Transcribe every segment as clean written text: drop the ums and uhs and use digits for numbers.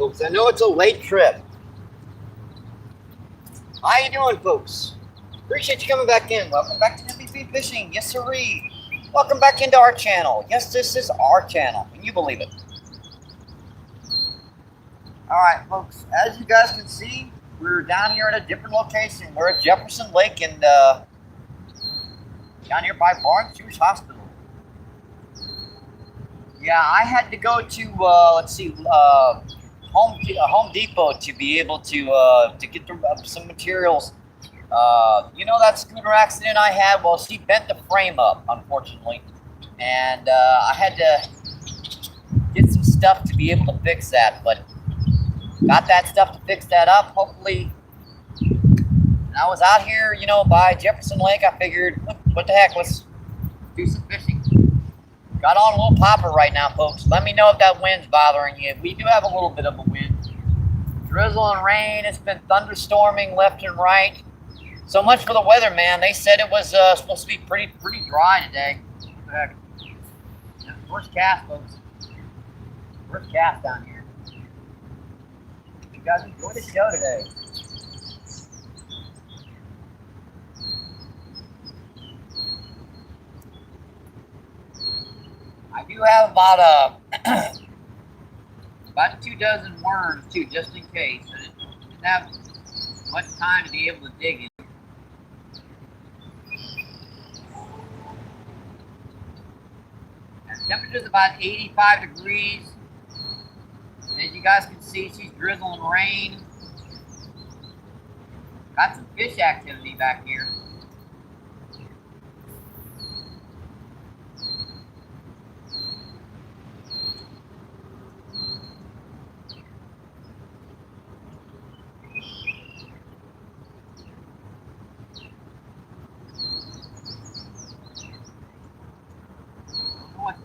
folks. I know it's a late trip. How you doing, folks? Appreciate you coming back in. Welcome back to MBPFishing. Yes, sirree. Welcome back into our channel. Yes, this is our channel. Can you believe it? All right, folks. As you guys can see, we're down here at a different location. We're at Jefferson Lake and down here by Barnes Jewish Hospital. Yeah, I had to go to let's see, Home Depot to be able to get some materials. You know that scooter accident I had? Well, she bent the frame up, unfortunately, and I had to get some stuff to be able to fix that. But got that stuff to fix that up. Hopefully, and I was out here, you know, by Jefferson Lake. I figured, what the heck, let's do some fishing. Got on a little popper right now, folks. Let me know if that wind's bothering you. We do have a little bit of a wind. Drizzle and rain. It's been thunderstorming left and right. So much for the weather, man. They said it was supposed to be pretty dry today. What the heck? Yeah, first cast, folks. First cast down here. You guys enjoy the show today. I do have about about 2 dozen worms too, just in case. I didn't have much time to be able to dig in. And temperature's about 85 degrees. And as you guys can see, she's drizzling rain. Got some fish activity back here.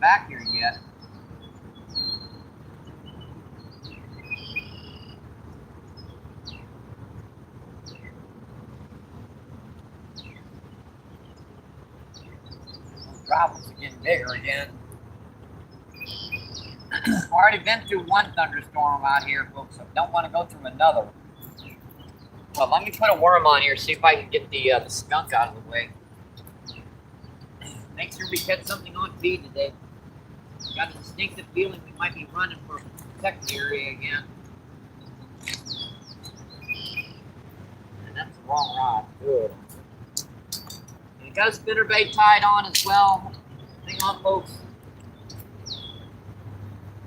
Back here yet. The droplets are getting bigger again. I've already been through one thunderstorm out here, folks. I don't want to go through another. Well, let me put a worm on here, see if I can get the skunk out of the way. Make sure we catch something on feed today. Got a distinctive feeling we might be running for a protected area again. And that's the wrong rod. Good. And got a spinnerbait tied on as well. Hang on, folks.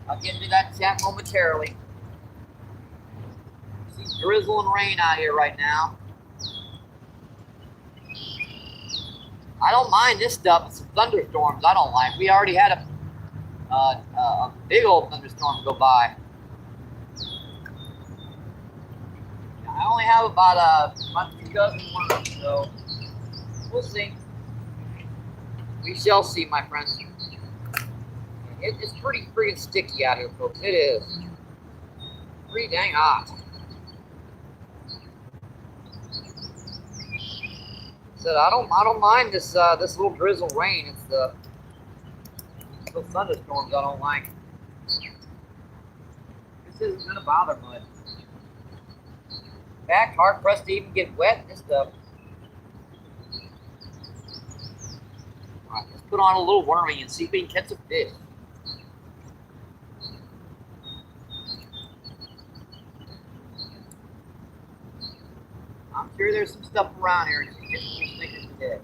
I'll get into that chat momentarily. See drizzle and rain out here right now. I don't mind this stuff. It's some thunderstorms I don't like. We already had a big old thunderstorm go by. I only have about 2 dozen worms, so we'll see. We shall see, my friends. It's pretty freaking sticky out here, folks. It is pretty dang hot. So I don't mind this this little drizzle rain. It's the thunderstorms I don't like. This isn't gonna bother much. In fact, hard pressed to even get wet in this stuff. Alright, let's put on a little worming and see if we can catch a fish. I'm sure there's some stuff around here. Just get some stickers today.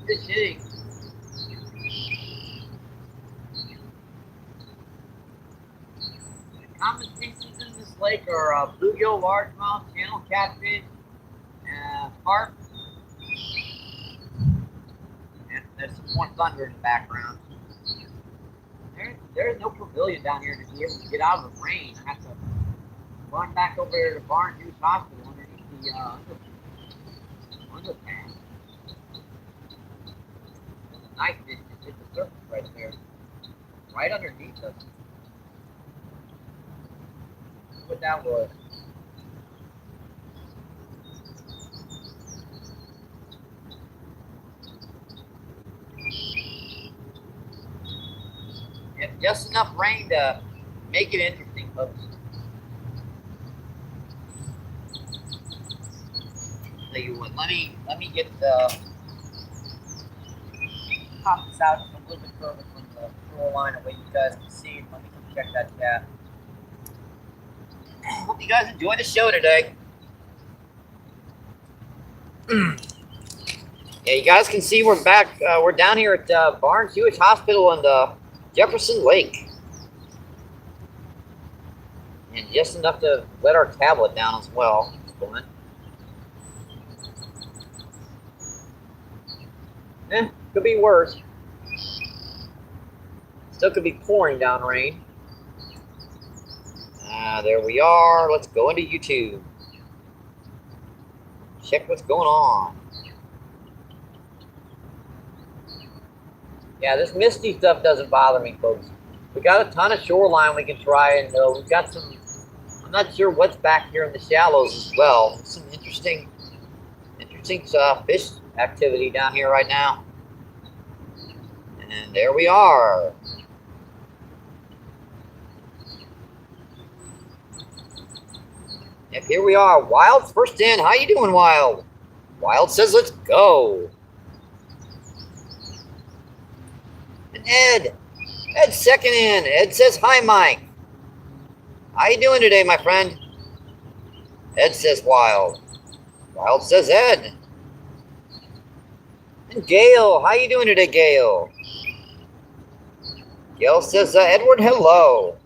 Fish hitting. The common species in this lake are bluegill, largemouth, channel catfish, carp, and there's some more thunder in the background. There's no pavilion down here to be able to get out of the rain. I have to run back over there to Barnes Jewish Hospital underneath the underpass. Knife fish just hit the surface right there, right underneath us. Look what that was. Just enough rain to make it interesting, folks. Tell you what, let me get pop this out a little bit further from the shoreline, away you guys can see it. Let me come check that cat. Hope you guys enjoy the show today. Yeah, you guys can see we're back. We're down here at Barnes Jewish Hospital and Jefferson Lake. And just enough to let our tablet down as well. Could be worse. Still could be pouring down rain. There we are. Let's go into YouTube. Check what's going on. Yeah, this misty stuff doesn't bother me, folks. We got a ton of shoreline we can try, and we've got some. I'm not sure what's back here in the shallows as well. Some interesting fish activity down here right now. And there we are. Yep, here we are. Wild's first in. How you doing, Wild? Wild says, let's go. And Ed's second in. Ed says, hi, Mike. How you doing today, my friend? Ed says, Wild. Wild says, Ed. And Gail, how you doing today, Gail? Gail says, Edward, hello.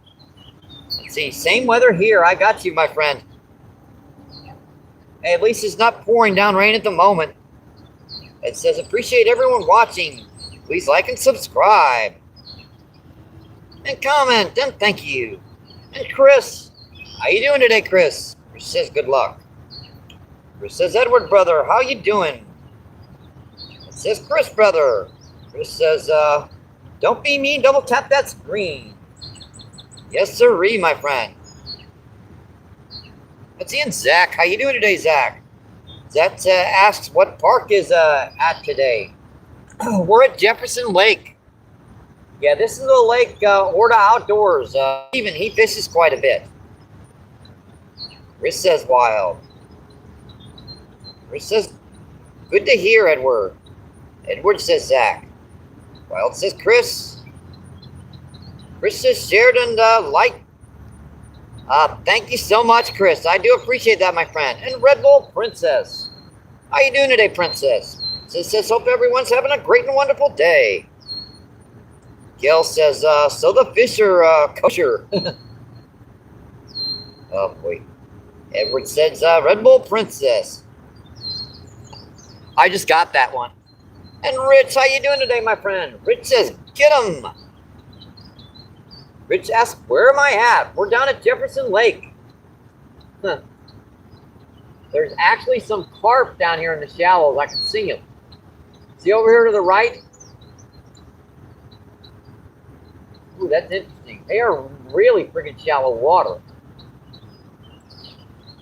Let's see, same weather here. I got you, my friend. Hey, at least it's not pouring down rain at the moment. It says, appreciate everyone watching. Please like and subscribe. And comment, and thank you. And Chris, how you doing today, Chris? Chris says, good luck. Chris says, Edward, brother, how you doing? It says, Chris, brother. Chris says, don't be mean, double tap that screen. Yes, sirree, my friend. Let's see, and Zach, how you doing today, Zach? Zach asks what park is at today. We're at Jefferson Lake. Yeah, this is a lake, Orta Outdoors. Even he fishes quite a bit. Chris says Wild. Chris says, good to hear, Edward. Edward says Zach. Wild says Chris. Chris says shared and liked. Thank you so much, Chris. I do appreciate that, my friend. And Red Bull Princess. How you doing today, Princess? Says, hope everyone's having a great and wonderful day. Gail says, so the fish are kosher. Oh, boy. Edward says, Red Bull Princess. I just got that one. And Rich, how you doing today, my friend? Rich says, get him. Rich asks, where am I at? We're down at Jefferson Lake. Huh. There's actually some carp down here in the shallows. I can see them. See over here to the right? Ooh, that's interesting. They are really freaking shallow water.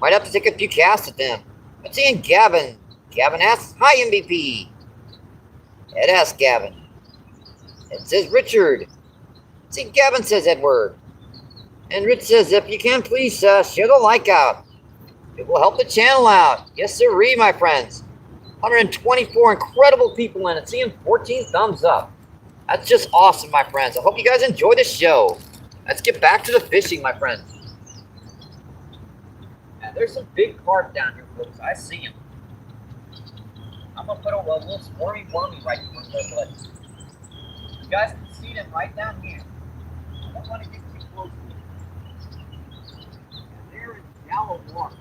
Might have to take a few casts at them. Let's see, and Gavin. Gavin asks, hi, MVP. Ed asks Gavin. Ed says Richard. See, Gavin says Edward. And Rich says, if you can, please share the like out. It will help the channel out. Yes, sirree, my friends. 124 incredible people in it. Seeing 14 thumbs up. That's just awesome, my friends. I hope you guys enjoy the show. Let's get back to the fishing, my friends. Yeah, there's some big carp down here, folks. I see them. I'm going to put a little squirmy wormy right in front of their place. You guys can see them right down here. I don't want to get too close to them. They're in shallow water.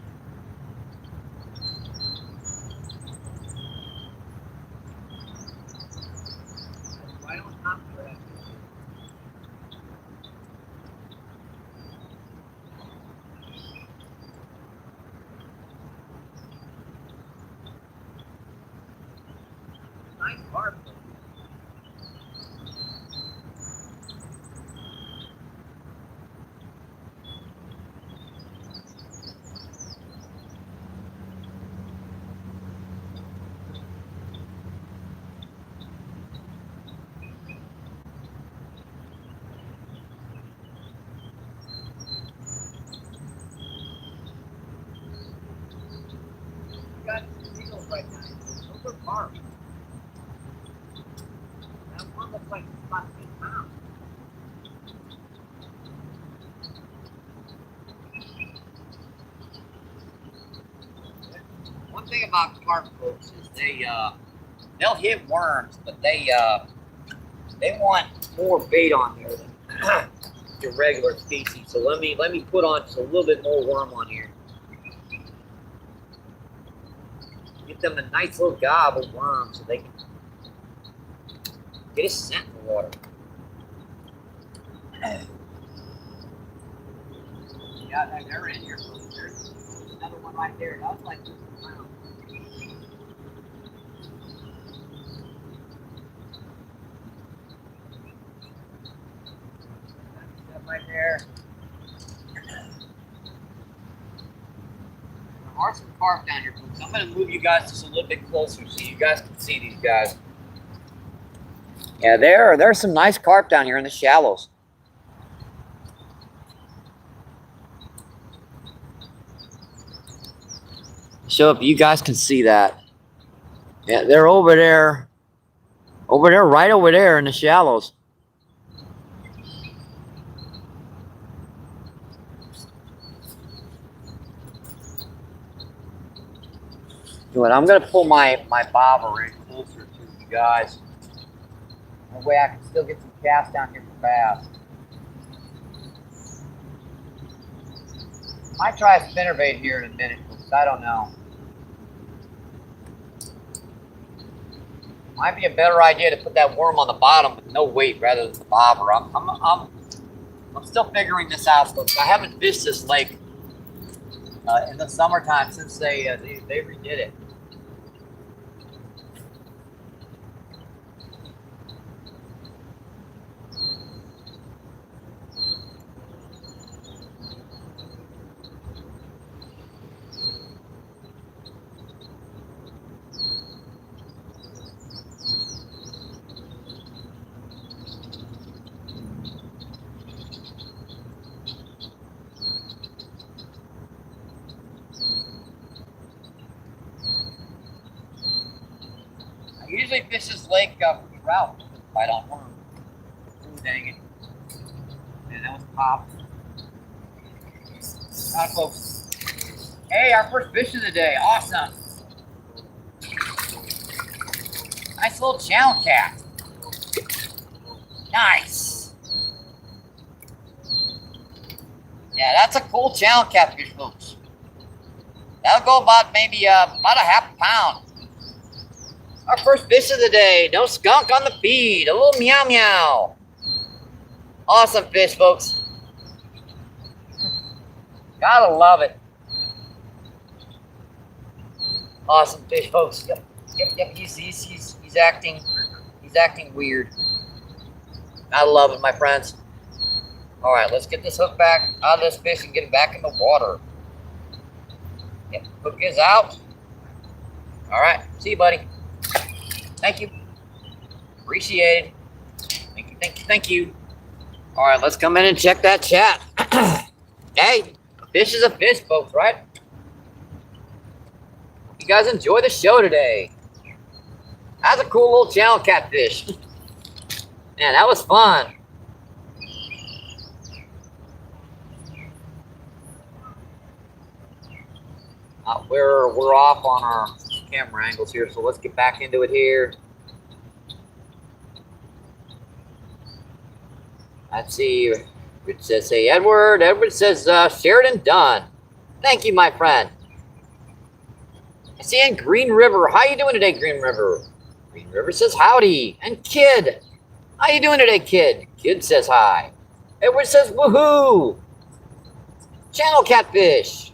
That's right on top of that. Nice carp. right now. Those are carp. That one looks like it's about 10 pounds. One thing about carp, folks, is they'll hit worms, but they want more bait on here than your regular species. So let me put on just a little bit more worm on here. Get them a nice little gob of worms so they can get a scent in the water. Yeah, they're in here. There's another one right there. That was like just around. Stuff right there. There are some carp down here, folks. I'm going to move you guys just a little bit closer so you guys can see these guys. Yeah, there's some nice carp down here in the shallows. So if you guys can see that. Yeah, they're over there, right over there in the shallows. But I'm gonna pull my bobber in closer to you guys. That way I can still get some cast down here for bass. Might try a spinnerbait here in a minute, folks. I don't know. Might be a better idea to put that worm on the bottom with no weight rather than the bobber. I'm still figuring this out, folks. I haven't fished this lake in the summertime since they redid it. I usually fish this lake for trout. I don't worm. Ooh, dang it. Man, that was pop. Alright, folks. Hey, our first fish of the day. Awesome. Nice little channel cat. Nice. Yeah, that's a cool channel catfish, folks. That'll go about maybe about a half pound. Our first fish of the day. No skunk on the feed. A little meow meow. Awesome fish, folks. Gotta love it. Awesome fish, folks. Yep. He's acting weird. I love it, my friends. All right, let's get this hook back out of this fish and get it back in the water. Yep, hook is out. All right, see you, buddy. Thank you. Appreciated. Thank you. All right, let's come in and check that chat. Hey, a fish is a fish, folks, right? You guys enjoy the show today. That's a cool little channel catfish. Man, that was fun. We're off on our camera angles here, so let's get back into it here. Let's see. It says, hey, Edward. Edward says, Sheridan done. Thank you, my friend. I see in Green River. How you doing today, Green River? Green River says howdy. And Kid. How you doing today, Kid? Kid says hi. Edward says woohoo. Channel catfish.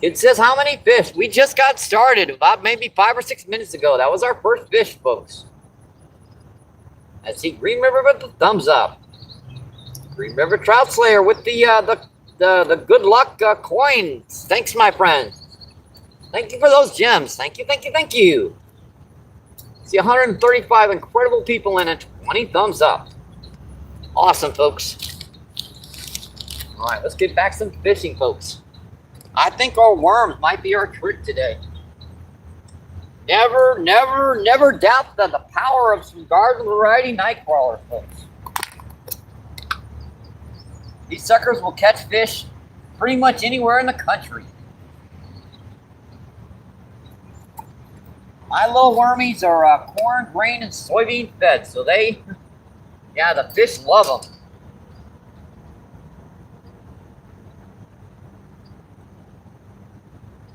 Kid says how many fish? We just got started about maybe 5 or 6 minutes ago. That was our first fish, folks. I see Green River with the thumbs up. Green River Trout Slayer with the good luck coins. Thanks, my friend. Thank you for those gems. Thank you. See 135 incredible people in it. 20 thumbs up. Awesome, folks. All right, let's get back some fishing, folks. I think our worms might be our trick today. Never doubt the power of some garden variety night crawlers, folks. These suckers will catch fish pretty much anywhere in the country. My little wormies are corn, grain, and soybean fed, so the fish love them.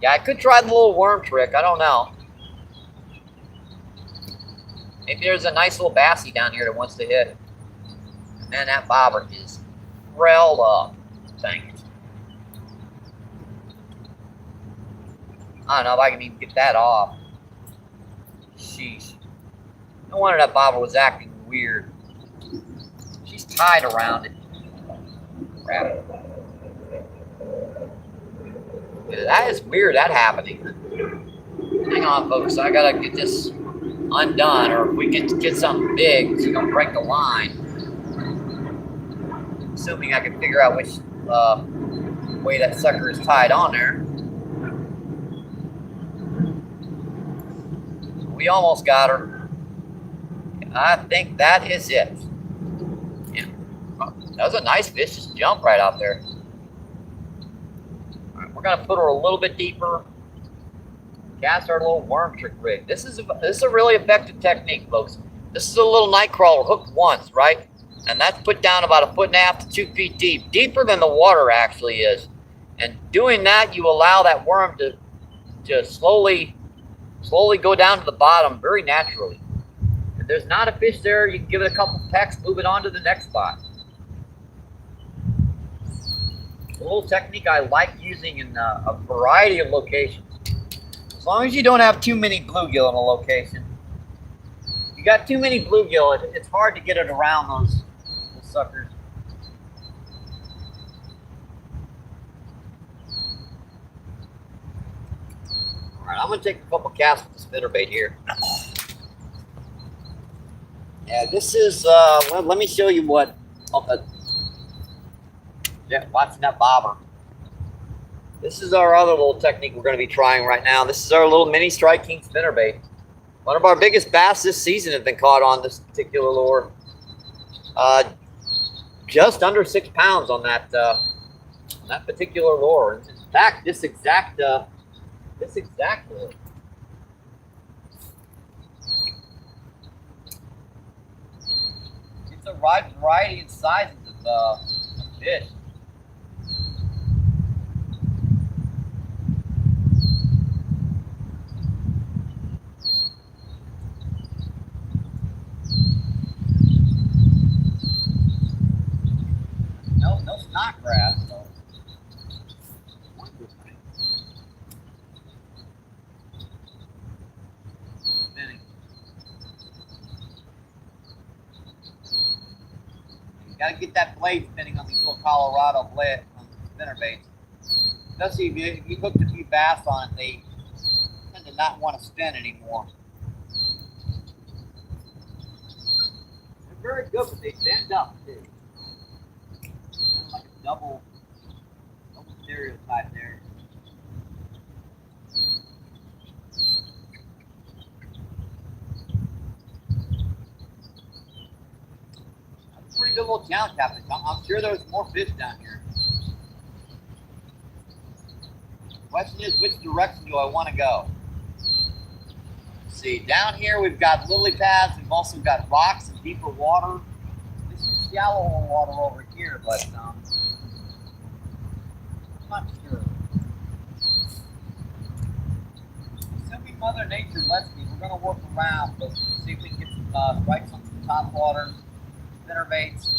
Yeah, I could try the little worm trick. I don't know. Maybe there's a nice little bassie down here that wants to hit. Man, that bobber is railed up. Dang it. I don't know if I can even get that off. Sheesh. No wonder that bobber was acting weird. She's tied around it. Crap. That is weird, that happening. Hang on, folks. I gotta get this undone, or if we get something big, it's gonna break the line. Assuming I can figure out which way that sucker is tied on there. We almost got her. I think that is it. Yeah. That was a nice fish. Just jumped right out there. All right, we're gonna put her a little bit deeper. Cast our little worm trick rig. This is a really effective technique, folks. This is a little night crawler hooked once, right? And that's put down about 1.5 to 2 feet deep, deeper than the water actually is. And doing that, you allow that worm to slowly go down to the bottom very naturally. If there's not a fish there, you can give it a couple pecks, move it on to the next spot. It's a little technique I like using in a variety of locations. As long as you don't have too many bluegill in a location. If you got too many bluegill, it's hard to get it around those suckers. All right, I'm gonna take a couple casts with the spinnerbait here. Yeah, this is well, let me show you what. Yeah, watching that bobber. This is our other little technique we're going to be trying right now. This is our little mini Strike King spinnerbait. One of our biggest bass this season has been caught on this particular lure. Just under 6 pounds on that particular lure. In fact, this exact lure. It's a wide variety and sizes of fish. No snot crab, so one good thing. Spinning. You gotta get that blade spinning on these little Colorado blade on spinnerbaits. Especially if you hooked a few bass on it, they tend to not want to spin anymore. They're very good, but they bend up too. Kind of like a double stereotype there. That's a pretty good little challenge happening. I'm sure there's more fish down here. The question is, which direction do I want to go? Let's see, down here we've got lily pads. We've also got rocks and deeper water. This is shallow water over here, but I'm not sure. Assuming Mother Nature lets me, we're going to work around, but see if we can get some strikes on some top water spinnerbaits.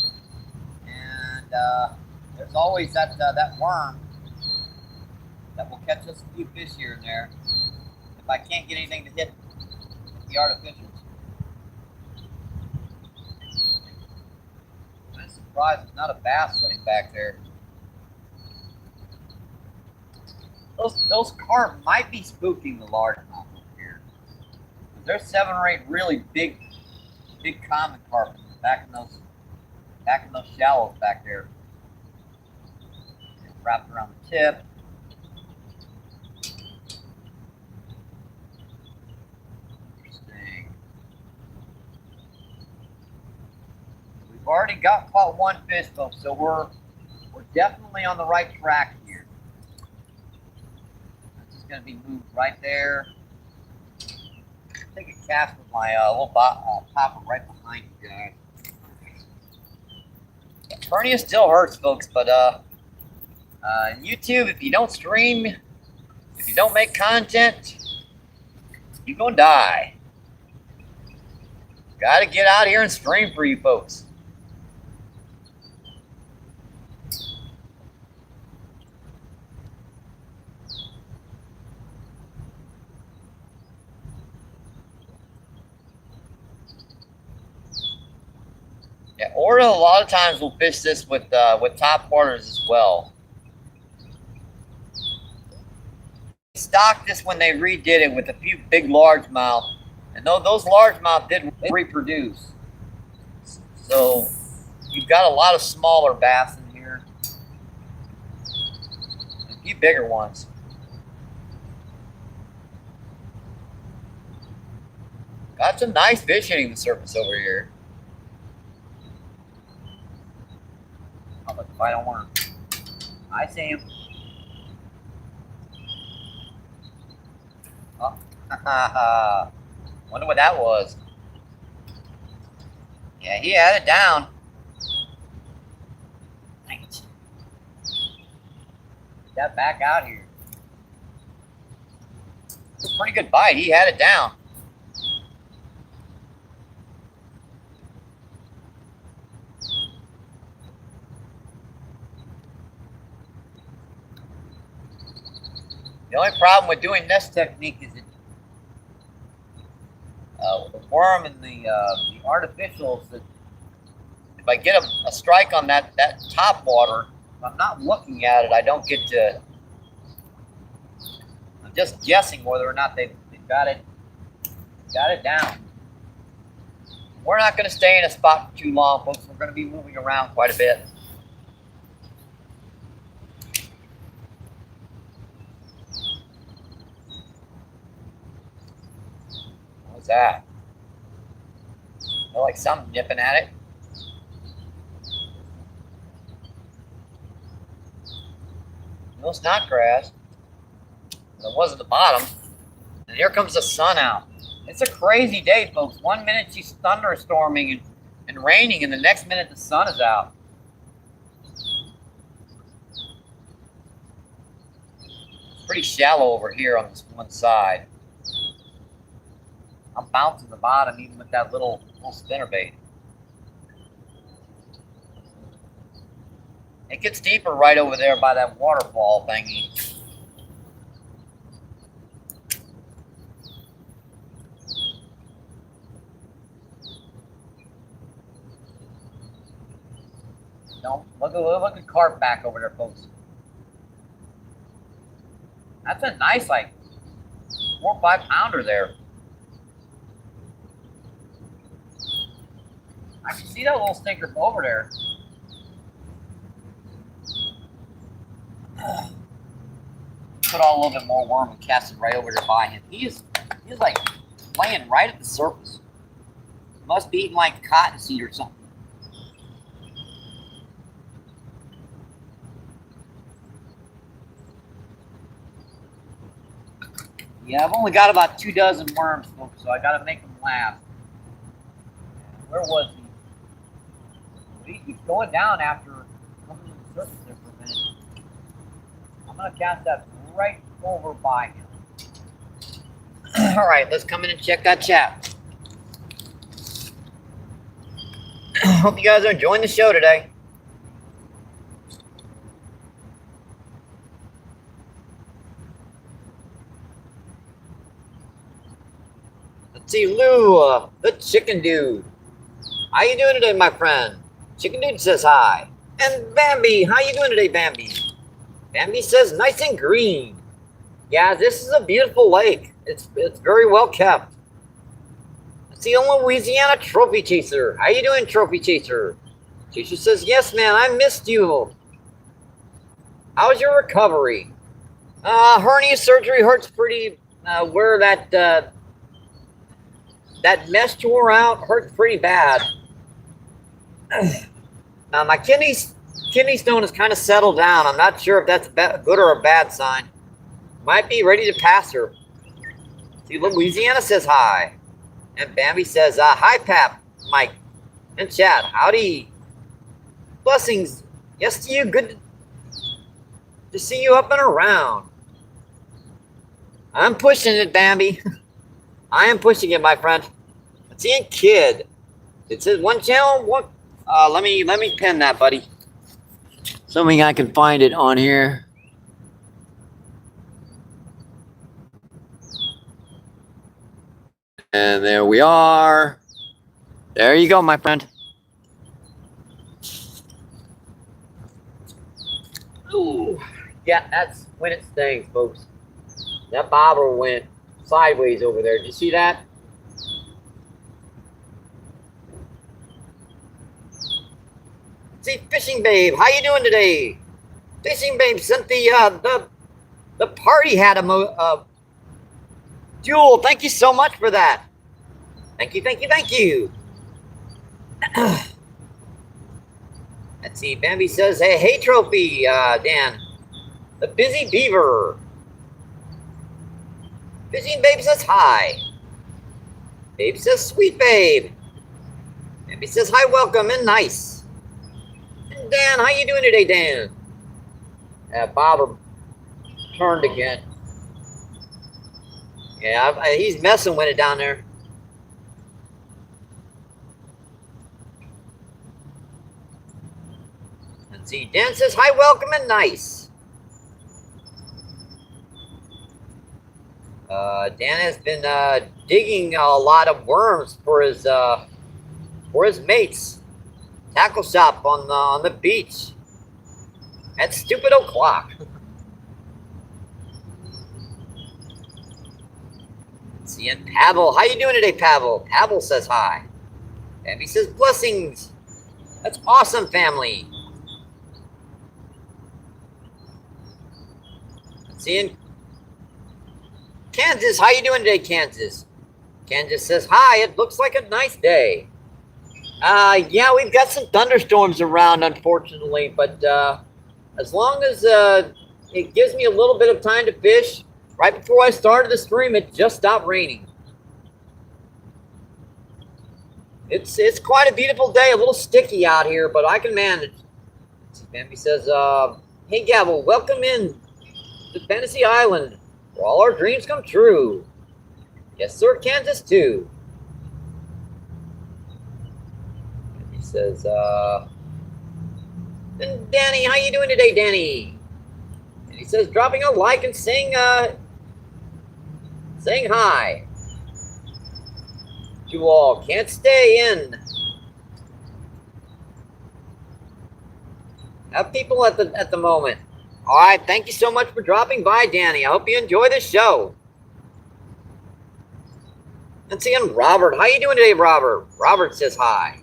And there's always that worm that will catch us a few fish here and there if I can't get anything to hit the artificials. I'm surprised there's not a bass sitting back there. Those carp might be spooking the largemouth over here. There's 7 or 8 really big common carp back in those shallows back there. It's wrapped around the tip. We've already caught one fish, folks, so we're definitely on the right track here. This is going to be moved right there. Take a cast with my little popper right behind you guys. Hernia still hurts, folks, but YouTube, if you don't stream, if you don't make content, you're gonna die. Gotta get out here and stream for you folks. Yeah, or a lot of times we'll fish this with top waters as well. Stocked this when they redid it with a few big largemouth, and those largemouth didn't reproduce. So you've got a lot of smaller bass in here, a few bigger ones. Got some nice fish hitting the surface over here. If I don't want to, I see him. Oh, wonder what that was. Yeah, he had it down. Get that back out here. It's a pretty good bite. He had it down. The only problem with doing this technique is that the worm and the artificials, that if I get a strike on that top water, if I'm not looking at it, I don't get to. I'm just guessing whether or not they've got it down. We're not going to stay in a spot for too long, folks. We're going to be moving around quite a bit. What's that? I like something nipping at it. No snot grass. It was at the bottom. And here comes the sun out. It's a crazy day, folks. 1 minute she's thunderstorming and raining, and the next minute the sun is out. It's pretty shallow over here on this one side. I'm bouncing the bottom even with that little spinnerbait. It gets deeper right over there by that waterfall thingy. Don't look at carp back over there, folks. That's a nice, like 4 or 5 pounder there. I can see that little stinker over there. Put on a little bit more worm and cast it right over there by him. He's like laying right at the surface. Must be eating like cottonseed or something. Yeah, I've only got about 2 dozen worms, folks, so I got to make them last. Where was he? He keeps going down after coming to the surface there for a minute. I'm going to cast that right over by him. All right, let's come in and check that chat. Hope you guys are enjoying the show today. Let's see, Lou, the chicken dude. How you doing today, my friend? Chicken dude says hi. And Bambi, how you doing today, Bambi? Bambi says nice and green. Yeah, this is a beautiful lake. It's very well kept. Let's see, Louisiana Trophy Chaser. How you doing, Trophy Chaser? Chaser says, yes, man, I missed you. How's your recovery? Hernia surgery hurts pretty, where that mesh tore out hurts pretty bad. Now my kidney stone is kind of settled down. I'm not sure if that's a good or a bad sign. Might be ready to pass her. See, Louisiana says hi. And Bambi says, hi, Pap, Mike, and Chad. Howdy. Blessings. Yes to you. Good to see you up and around. I'm pushing it, Bambi. I am pushing it, my friend. Let's see, kid. It says one channel. What? Let me pin that, buddy. Something I can find it on here. And there we are. There you go, my friend. Ooh, yeah, that's when it stings, folks. That bobber went sideways over there. Did you see that? See, Fishing Babe, how you doing today? Fishing Babe sent the party hat Jewel, thank you so much for that. Thank you, thank you, thank you. Let's see, Bambi says, hey, Trophy, Dan. The Busy Beaver. Fishing Babe says hi. Babe says, sweet babe. Bambi says, hi, welcome, and nice. And Dan, how you doing today, Dan? Bobber turned again. Yeah, he's messing with it down there. Let's see. Dan says, hi, welcome, and nice. Dan has been digging a lot of worms for his mates. Tackle shop on the beach. That stupid o'clock. Let's see, and Pavel, how you doing today, Pavel? Pavel says hi. And he says, blessings. That's awesome, family. Let's see, and Kansas, how you doing today, Kansas? Kansas says, hi, it looks like a nice day. Yeah, we've got some thunderstorms around, unfortunately, but as long as it gives me a little bit of time to fish, right before I started the stream, it just stopped raining. It's quite a beautiful day, a little sticky out here, but I can manage. Bambi says, hey, Gavel, welcome in to Fantasy Island, where all our dreams come true. Yes, sir, Kansas, too. He says, and Danny, how you doing today, Danny? And he says, dropping a like and saying hi. You all can't stay in. Have people at the moment. All right, thank you so much for dropping by, Danny. I hope you enjoy the show. And seeing Robert, how you doing today, Robert? Robert says hi.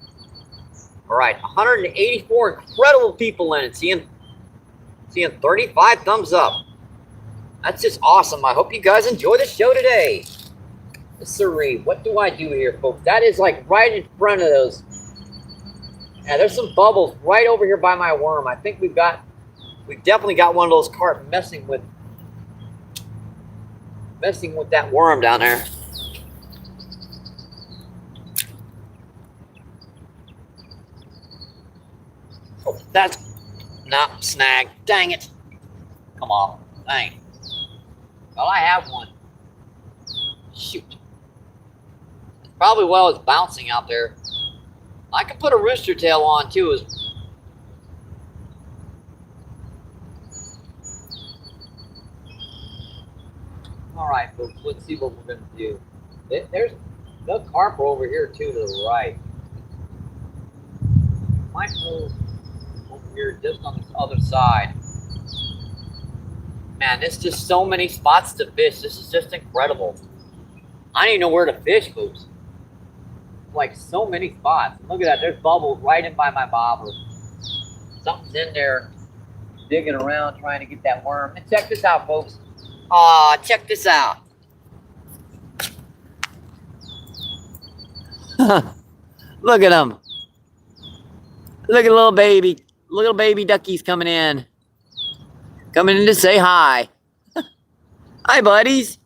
All right, 184 incredible people in it. Seeing 35 thumbs up. That's just awesome. I hope you guys enjoy the show today. Siree, what do I do here, folks? That is like right in front of those. Yeah, there's some bubbles right over here by my worm. I think we've definitely got one of those carp messing with that worm down there. Oh, that's not snag. Dang it. Come on. Dang. Well, I have one. Shoot. Probably while it's bouncing out there. I can put a rooster tail on too. All right, folks. Let's see what we're gonna do. There's no carp over here too to the right. Might move over here just on this other side. Man, there's just so many spots to fish. This is just incredible. I don't even know where to fish, folks. Like so many spots. Look at that. There's bubbles right in by my bobber. Something's in there digging around trying to get that worm. And check this out, folks. Aw, check this out. Look at him. Look at little baby duckies coming in to say hi. Hi, buddies.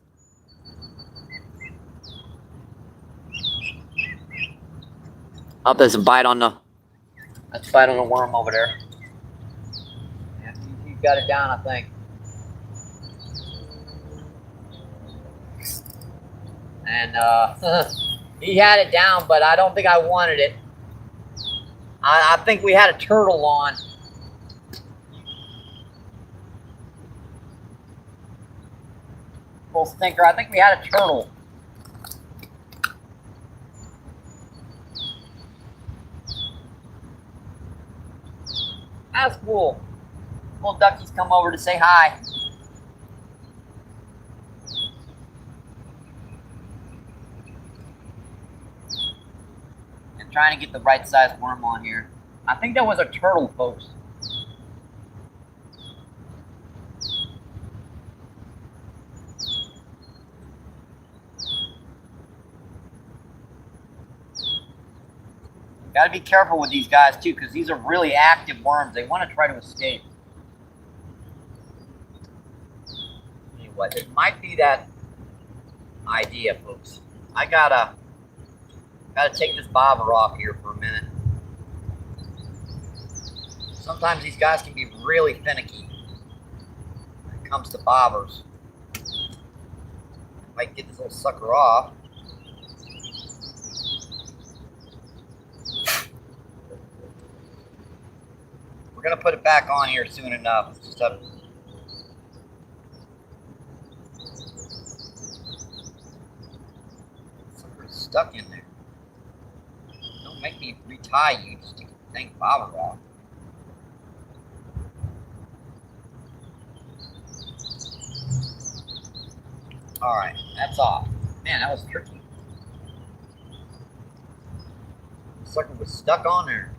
Oh, there's a bite on the. That's a bite on the worm over there. Yeah, you got it down, I think. And he had it down, but I don't think I wanted it. I think we had a turtle on. Full stinker. I think we had a turtle. That's cool. Little duckies come over to say hi. And trying to get the right size worm on here. I think that was a turtle, folks. Got to be careful with these guys too, because these are really active worms. They want to try to escape. Anyway, it might be that idea, folks. I gotta take this bobber off here for a minute. Sometimes these guys can be really finicky when it comes to bobbers. Might get this little sucker off. We're gonna put it back on here soon enough. It's just a sucker's stuck in there. Don't make me retie you just to get the dang bobber off. All right, that's off. Man, that was tricky. The sucker was stuck on there.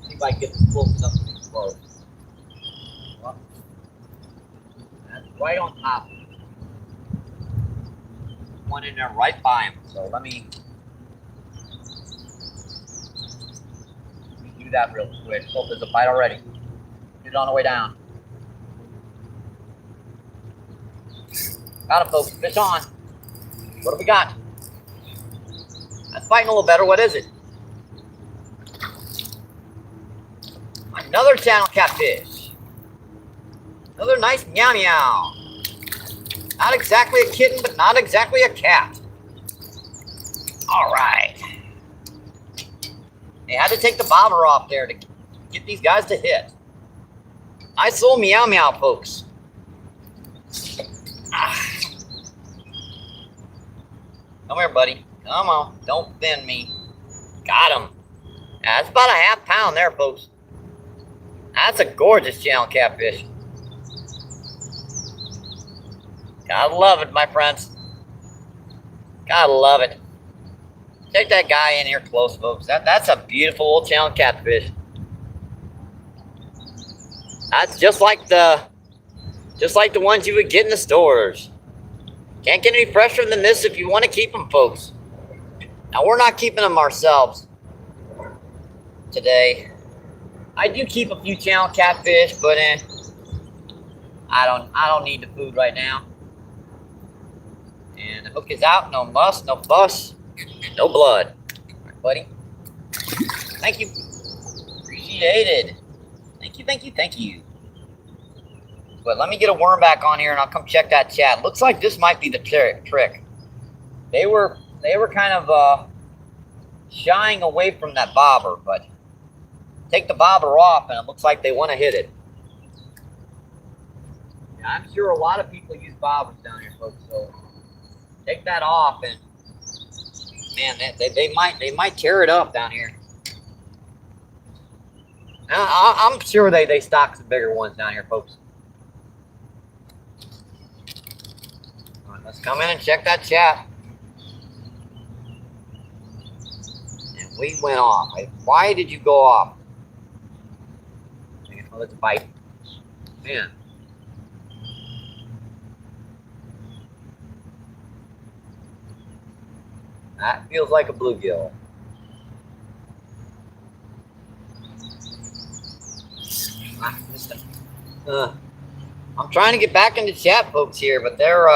See if I can get this close enough to be close. Well, that's right on top. One in there right by him. So let me do that real quick. Oh, there's a bite already. Get it on the way down. Got it, folks. Fish on. What have we got? That's fighting a little better. What is it? Another channel catfish. Another nice meow meow. Not exactly a kitten, but not exactly a cat. All right. They had to take the bobber off there to get these guys to hit. Nice little meow meow, folks. Come here, buddy. Come on. Don't bend me. Got him. That's about a half pound there, folks. That's a gorgeous channel catfish. Gotta love it, my friends. Gotta love it. Take that guy in here close, folks. That's a beautiful old channel catfish. That's just like the ones you would get in the stores. Can't get any fresher than this if you want to keep them, folks. Now, we're not keeping them ourselves today. I do keep a few channel catfish, but I don't need the food right now. And the hook is out. No muss, no fuss, no blood. All right, buddy. Thank you. Appreciated. Thank you, thank you, thank you. But let me get a worm back on here, and I'll come check that chat. Looks like this might be the trick. They were kind of shying away from that bobber, but take the bobber off, and it looks like they want to hit it. Yeah, I'm sure a lot of people use bobbers down here, folks. So take that off, and man, they might tear it up down here. I'm sure they stock some bigger ones down here, folks. Let's come in and check that chat. And we went off. Why did you go off? Oh, that's a bite. Man. That feels like a bluegill. I missed them. I'm trying to get back into chat, folks, here, but they're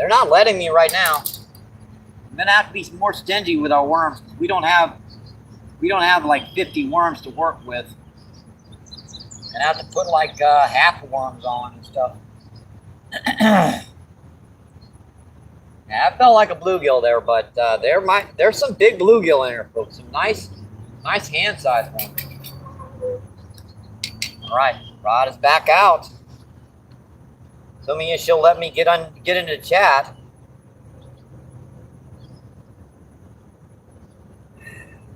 not letting me right now. I'm gonna have to be more stingy with our worms. We don't have like 50 worms to work with, and I have to put like half the worms on and stuff. Yeah, I felt like a bluegill there, but there's some big bluegill in here, folks. Some nice hand-sized ones. All right, rod is back out. Assuming she'll let me get into chat.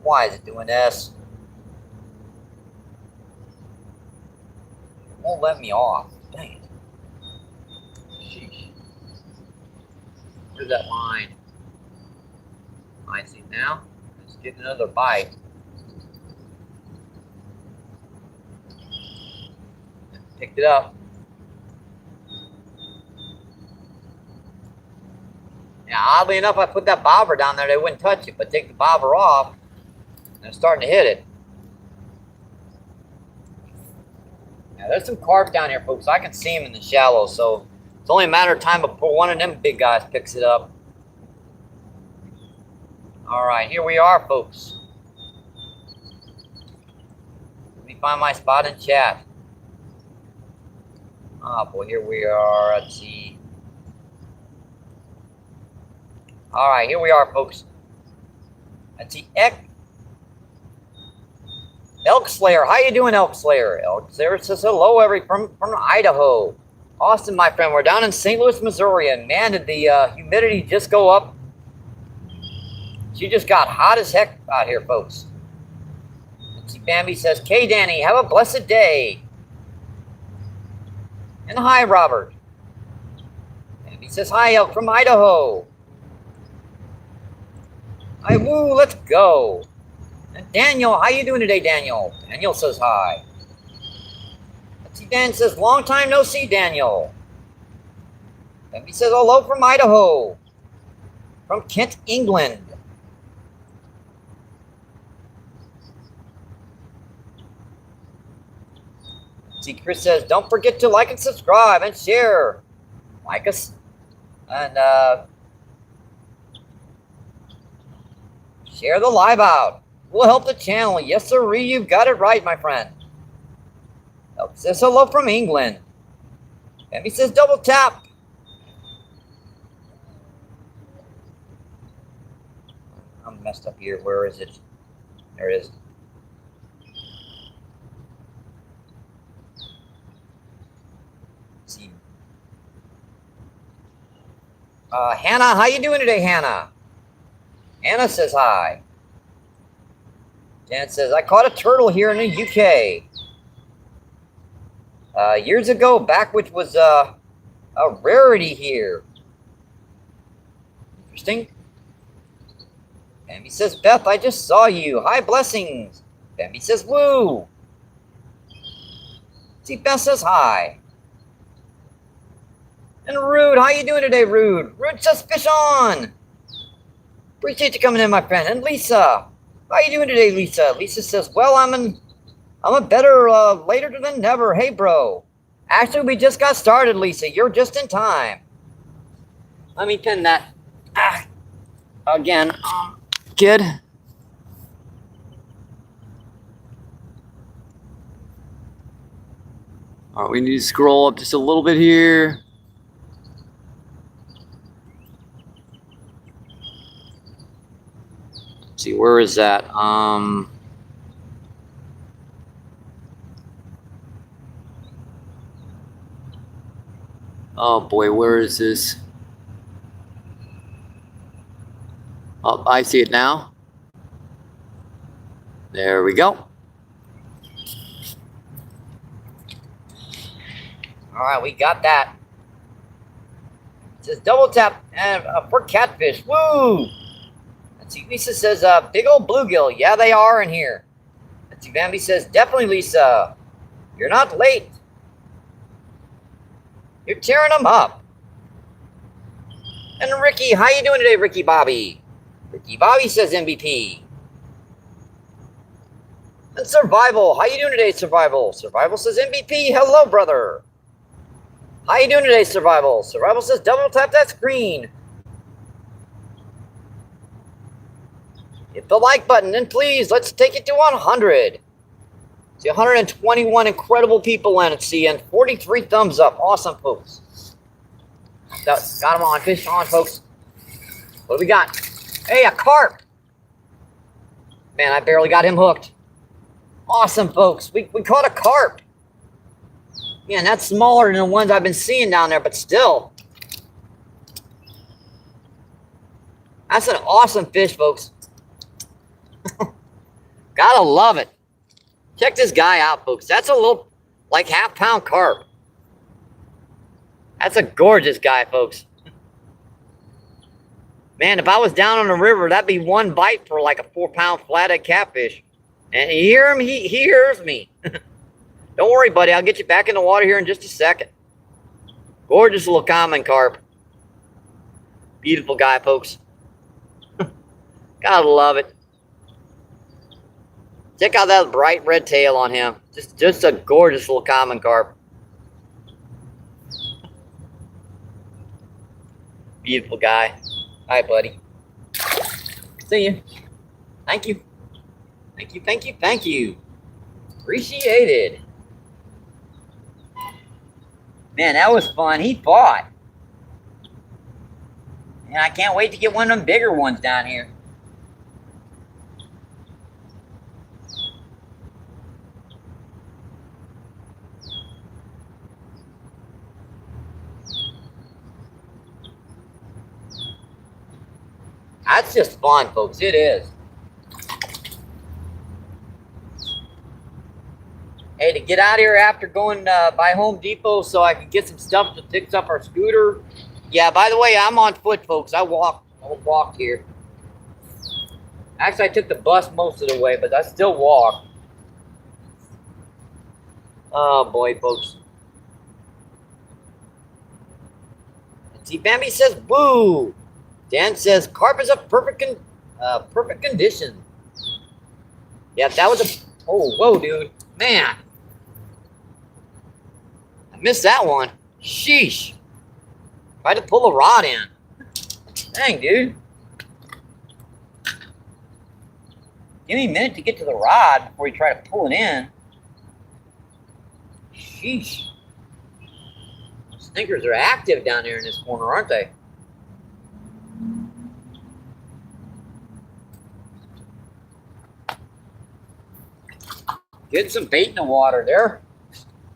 Why is it doing this? It won't let me off. Dang it. Sheesh. Where's that line? I see now. Let's get another bite. Picked it up. Yeah, oddly enough, I put that bobber down there, they wouldn't touch it, but take the bobber off, and it's starting to hit it. Yeah, there's some carp down here, folks. I can see them in the shallows, so it's only a matter of time before one of them big guys picks it up. All right, here we are, folks. Let me find my spot in chat. Oh boy, here we are. Let's see. All right, here we are, folks. Let's see. Elk Slayer, how you doing, Elk Slayer? Elk Slayer says hello, from Idaho. Austin, my friend, we're down in St. Louis, Missouri, and man, did the humidity just go up. She just got hot as heck out here, folks. Let's see. Bambi says, "K Danny, have a blessed day." And hi, Robert. And he says, "Hi, Elk from Idaho." Hi, woo, let's go. And Daniel, how you doing today, Daniel? Daniel says hi. Let's see, Dan says, "Long time no see, Daniel." And he says, "Hello from Idaho." From Kent, England. See, Chris says, "Don't forget to like and subscribe and share." Like us. And share the live out. We'll help the channel. Yes, sir. You've got it right, my friend. Elk says hello from England. And he says double tap. I'm messed up here. Where is it? There it is. Let's see. Hannah, how you doing today, Hannah? Hannah says hi. Janet says, "I caught a turtle here in the UK. Years ago, back which was a rarity here." Interesting. Bambi says, "Beth, I just saw you. Hi, blessings." Bambi says, "Woo." See, Beth says hi. And Rude, how you doing today, Rude? Rude says, "Fish on." Appreciate you coming in, my friend. And Lisa, how you doing today, Lisa? Lisa says, "Well, I'm a better later than never. Hey, bro. Actually, we just got started, Lisa. You're just in time." Let me pin that again, kid. All right, we need to scroll up just a little bit here. Let's see, where is that? Oh boy, where is this? Oh, I see it now. There we go. All right, we got that. It says double tap and for catfish. Woo! Let's see, Lisa says, "Big old bluegill." Yeah, they are in here. Let's see, Bambi says, "Definitely, Lisa. You're not late. You're tearing them up." And Ricky, how you doing today, Ricky Bobby? Ricky Bobby says MVP. And Survival, how you doing today, Survival? Survival says MVP, hello, brother. How you doing today, Survival? Survival says double tap that screen. Hit the like button, and please, let's take it to 100. See 121 incredible people in it, see, and 43 thumbs up. Awesome, folks. Got him on, fish on, folks. What do we got? Hey, a carp. Man, I barely got him hooked. Awesome, folks. We caught a carp. Man, that's smaller than the ones I've been seeing down there, but still. That's an awesome fish, folks. Gotta love it. Check this guy out, folks. That's a little, like, half-pound carp. That's a gorgeous guy, folks. Man, if I was down on the river, that'd be one bite for like a 4-pound flathead catfish. And you hear him? He hears me. Don't worry, buddy. I'll get you back in the water here in just a second. Gorgeous little common carp. Beautiful guy, folks. Gotta love it. Check out that bright red tail on him. Just a gorgeous little common carp. Beautiful guy. Hi, buddy. See you. Thank you. Thank you, thank you, thank you. Appreciated. Man, that was fun. He fought. And I can't wait to get one of them bigger ones down here. That's just fun, folks. It is. Hey, to get out of here after going by Home Depot so I could get some stuff to fix up our scooter. Yeah, by the way, I'm on foot, folks. I walked here. Actually, I took the bus most of the way, but I still walk. Oh, boy, folks. Let's see, Bambi says, boo. Dan says, carp is a perfect condition. Yeah, that was a... Oh, whoa, dude. Man. I missed that one. Sheesh. Tried to pull a rod in. Dang, dude. Give me a minute to get to the rod before you try to pull it in. Sheesh. Stinkers are active down there in this corner, aren't they? Getting some bait in the water there.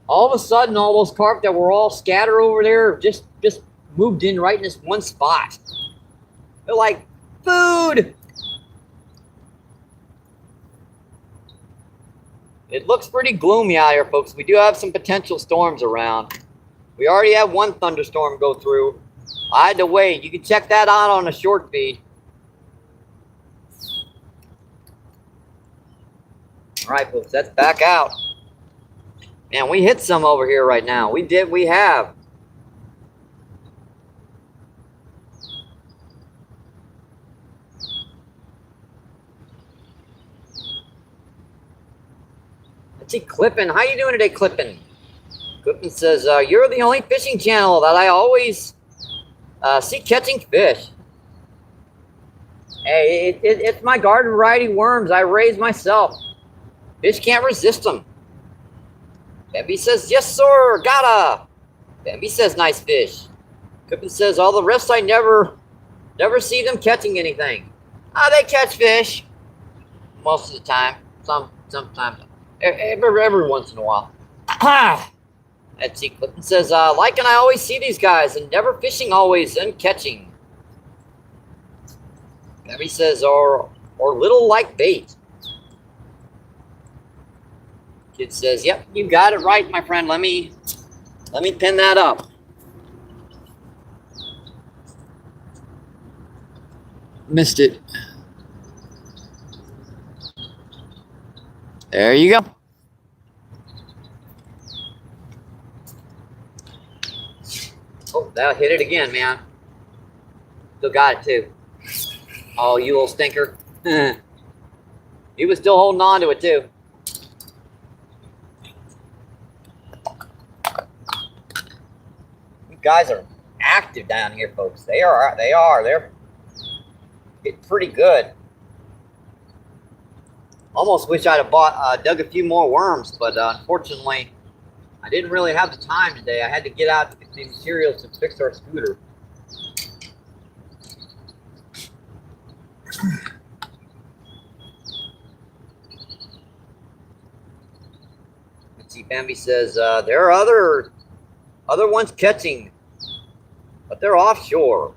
All of a sudden, all those carp that were all scattered over there just moved in right in this one spot. They're like, food! It looks pretty gloomy out here, folks. We do have some potential storms around. We already had one thunderstorm go through. I had to wait. You can check that out on a short feed. All right, folks, that's back out. Man, we hit some over here right now. We have. Let's see, Clippin. How you doing today, Clippin? Clippin says, you're the only fishing channel that I always see catching fish. Hey, it's my garden variety worms I raise myself. Fish can't resist them. Bambi says, yes, sir, gotta. Bambi says, nice fish. Clippin says, all the rest I never see them catching anything. They catch fish. Most of the time. Sometimes. Every once in a while. Let's see, Clippin says, like and I always see these guys and never fishing always and catching. Bambi says, or little like bait. Kid says, yep, you got it right, my friend. Let me pin that up. Missed it. There you go. Oh, that hit it again, man. Still got it, too. Oh, you little stinker. He was still holding on to it, too. guys are active down here, folks. They're getting pretty good. Almost wish I'd have dug a few more worms, but unfortunately, I didn't really have the time today. I had to get out to get the materials to fix our scooter. Let's see, Bambi says there are other ones catching, but they're offshore.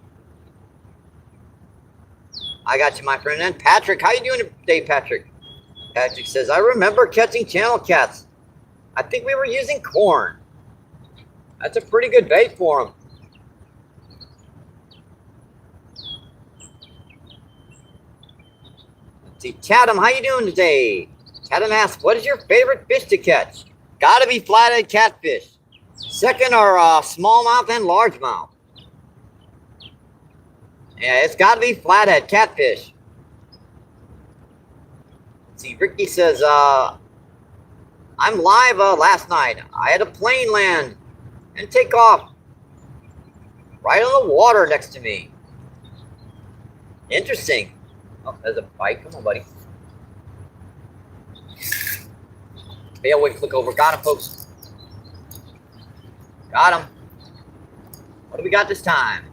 I got you, my friend. And Patrick, how you doing today, Patrick? Patrick says, I remember catching channel cats. I think we were using corn. That's a pretty good bait for them. Let's see, Chatham, how you doing today? Chatham asks, what is your favorite fish to catch? Gotta be flathead catfish. Second are smallmouth and largemouth. Yeah, it's gotta be flathead catfish. Let's see, Ricky says, I'm live last night. I had a plane land and take off right on the water next to me. Interesting. Oh, there's a bite. Come on, buddy. Bail wing, flick over. Got him, folks. Got him. What do we got this time?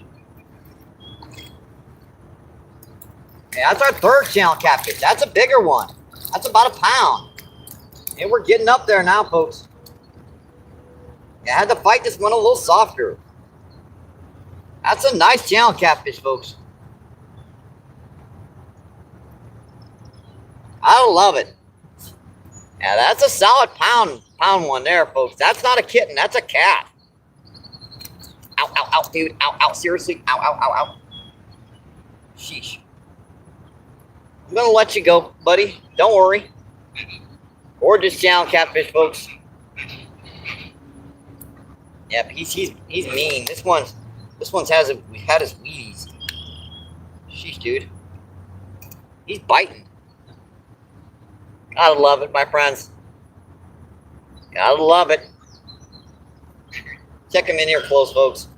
Yeah, that's our third channel catfish. That's a bigger one. That's about a pound. And we're getting up there now, folks. Yeah, I had to fight this one a little softer. That's a nice channel catfish, folks. I love it. Yeah, that's a solid pound one there, folks. That's not a kitten. That's a cat. Ow, ow, ow, dude. Ow, ow, seriously. Ow, ow, ow, ow. Sheesh. I'm going to let you go, buddy. Don't worry. Gorgeous channel catfish, folks. Yep, he's mean. This one's had his Wheaties. Sheesh, dude. He's biting. Gotta love it, my friends. Gotta love it. Check him in here close, folks.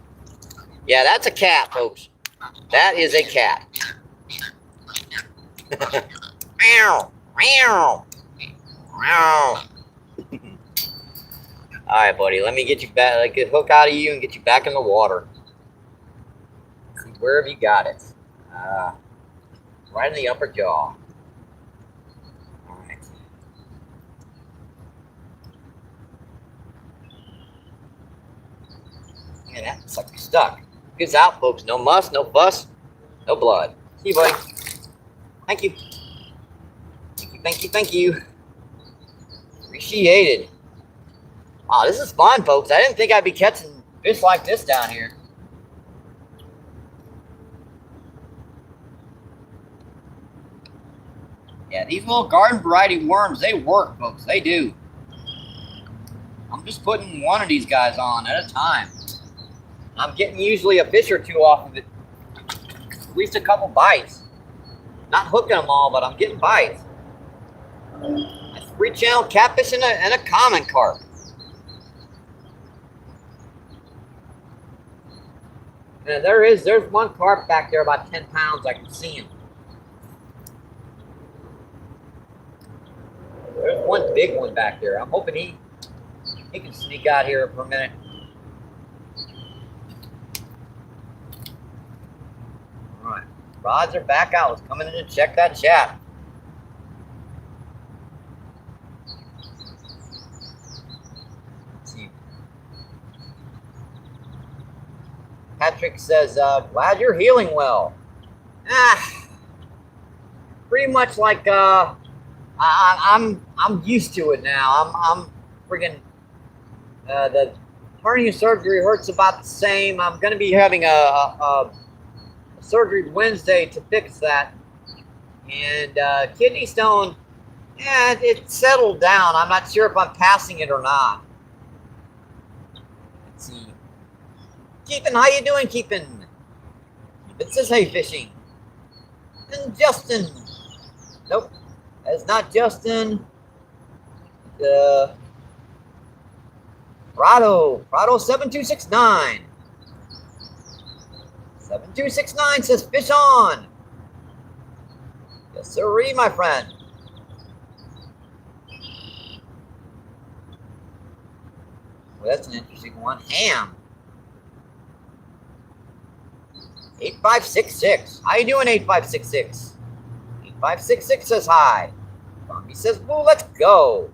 Yeah, that's a cat, folks. That is a cat. Meow, meow, meow. All right, buddy. Let me get you back. Like, get a hook out of you and get you back in the water. See, where have you got it? Right in the upper jaw. All right. Yeah, that sucker's stuck. Gets out, folks. No muss, no fuss, no blood. See you, buddy. Thank you. Thank you, thank you, thank you. Appreciated. Wow, this is fun, folks. I didn't think I'd be catching fish like this down here. Yeah, these little garden variety worms, they work, folks. They do. I'm just putting one of these guys on at a time. I'm getting usually a fish or two off of it. At least a couple bites. Not hooking them all, but I'm getting bites. A 3-channel catfish and a common carp. And there's one carp back there about 10 pounds. I can see him. There's one big one back there. I'm hoping he can sneak out here for a minute. All right, rods are back out. Let's come in and check that chat. Let's see. Patrick says, glad you're healing well. Pretty much like I'm used to it now. I'm friggin' the hernia surgery hurts about the same. I'm gonna be having a surgery Wednesday to fix that, and kidney stone. Yeah, it settled down. I'm not sure if I'm passing it or not. Let's see. Keepin', how you doing, Keepin'? It says, hey, fishing. And Justin. Nope, that's not Justin. Prado 7269. 7269 says fish on. Yes, sirree, my friend. Well, that's an interesting one. Ham. 8566. How you doing, 8566? 8566 says hi. He says, "Woo, let's go."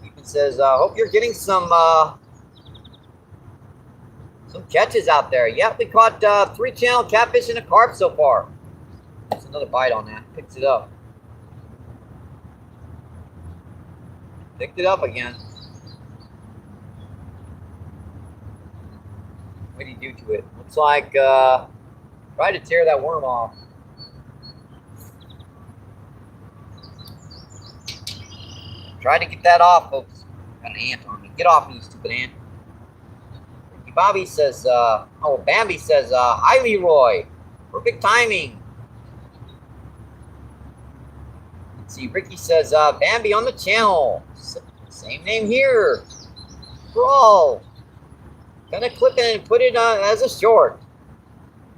Ethan says, "Hope you're getting some catches out there." Yep, we caught 3 channel catfish and a carp so far. That's another bite on that. Picks it up. Picked it up again. What did he do to it? Looks like tried to tear that worm off. Try to get that off, folks. Got an ant on me. Get off me, you stupid ant. Ricky Bobby says, Bambi says, "Hi, Leroy. Perfect timing." Let's see, Ricky says, "Bambi on the channel. Same name here. Bro. Gonna clip it and put it as a short.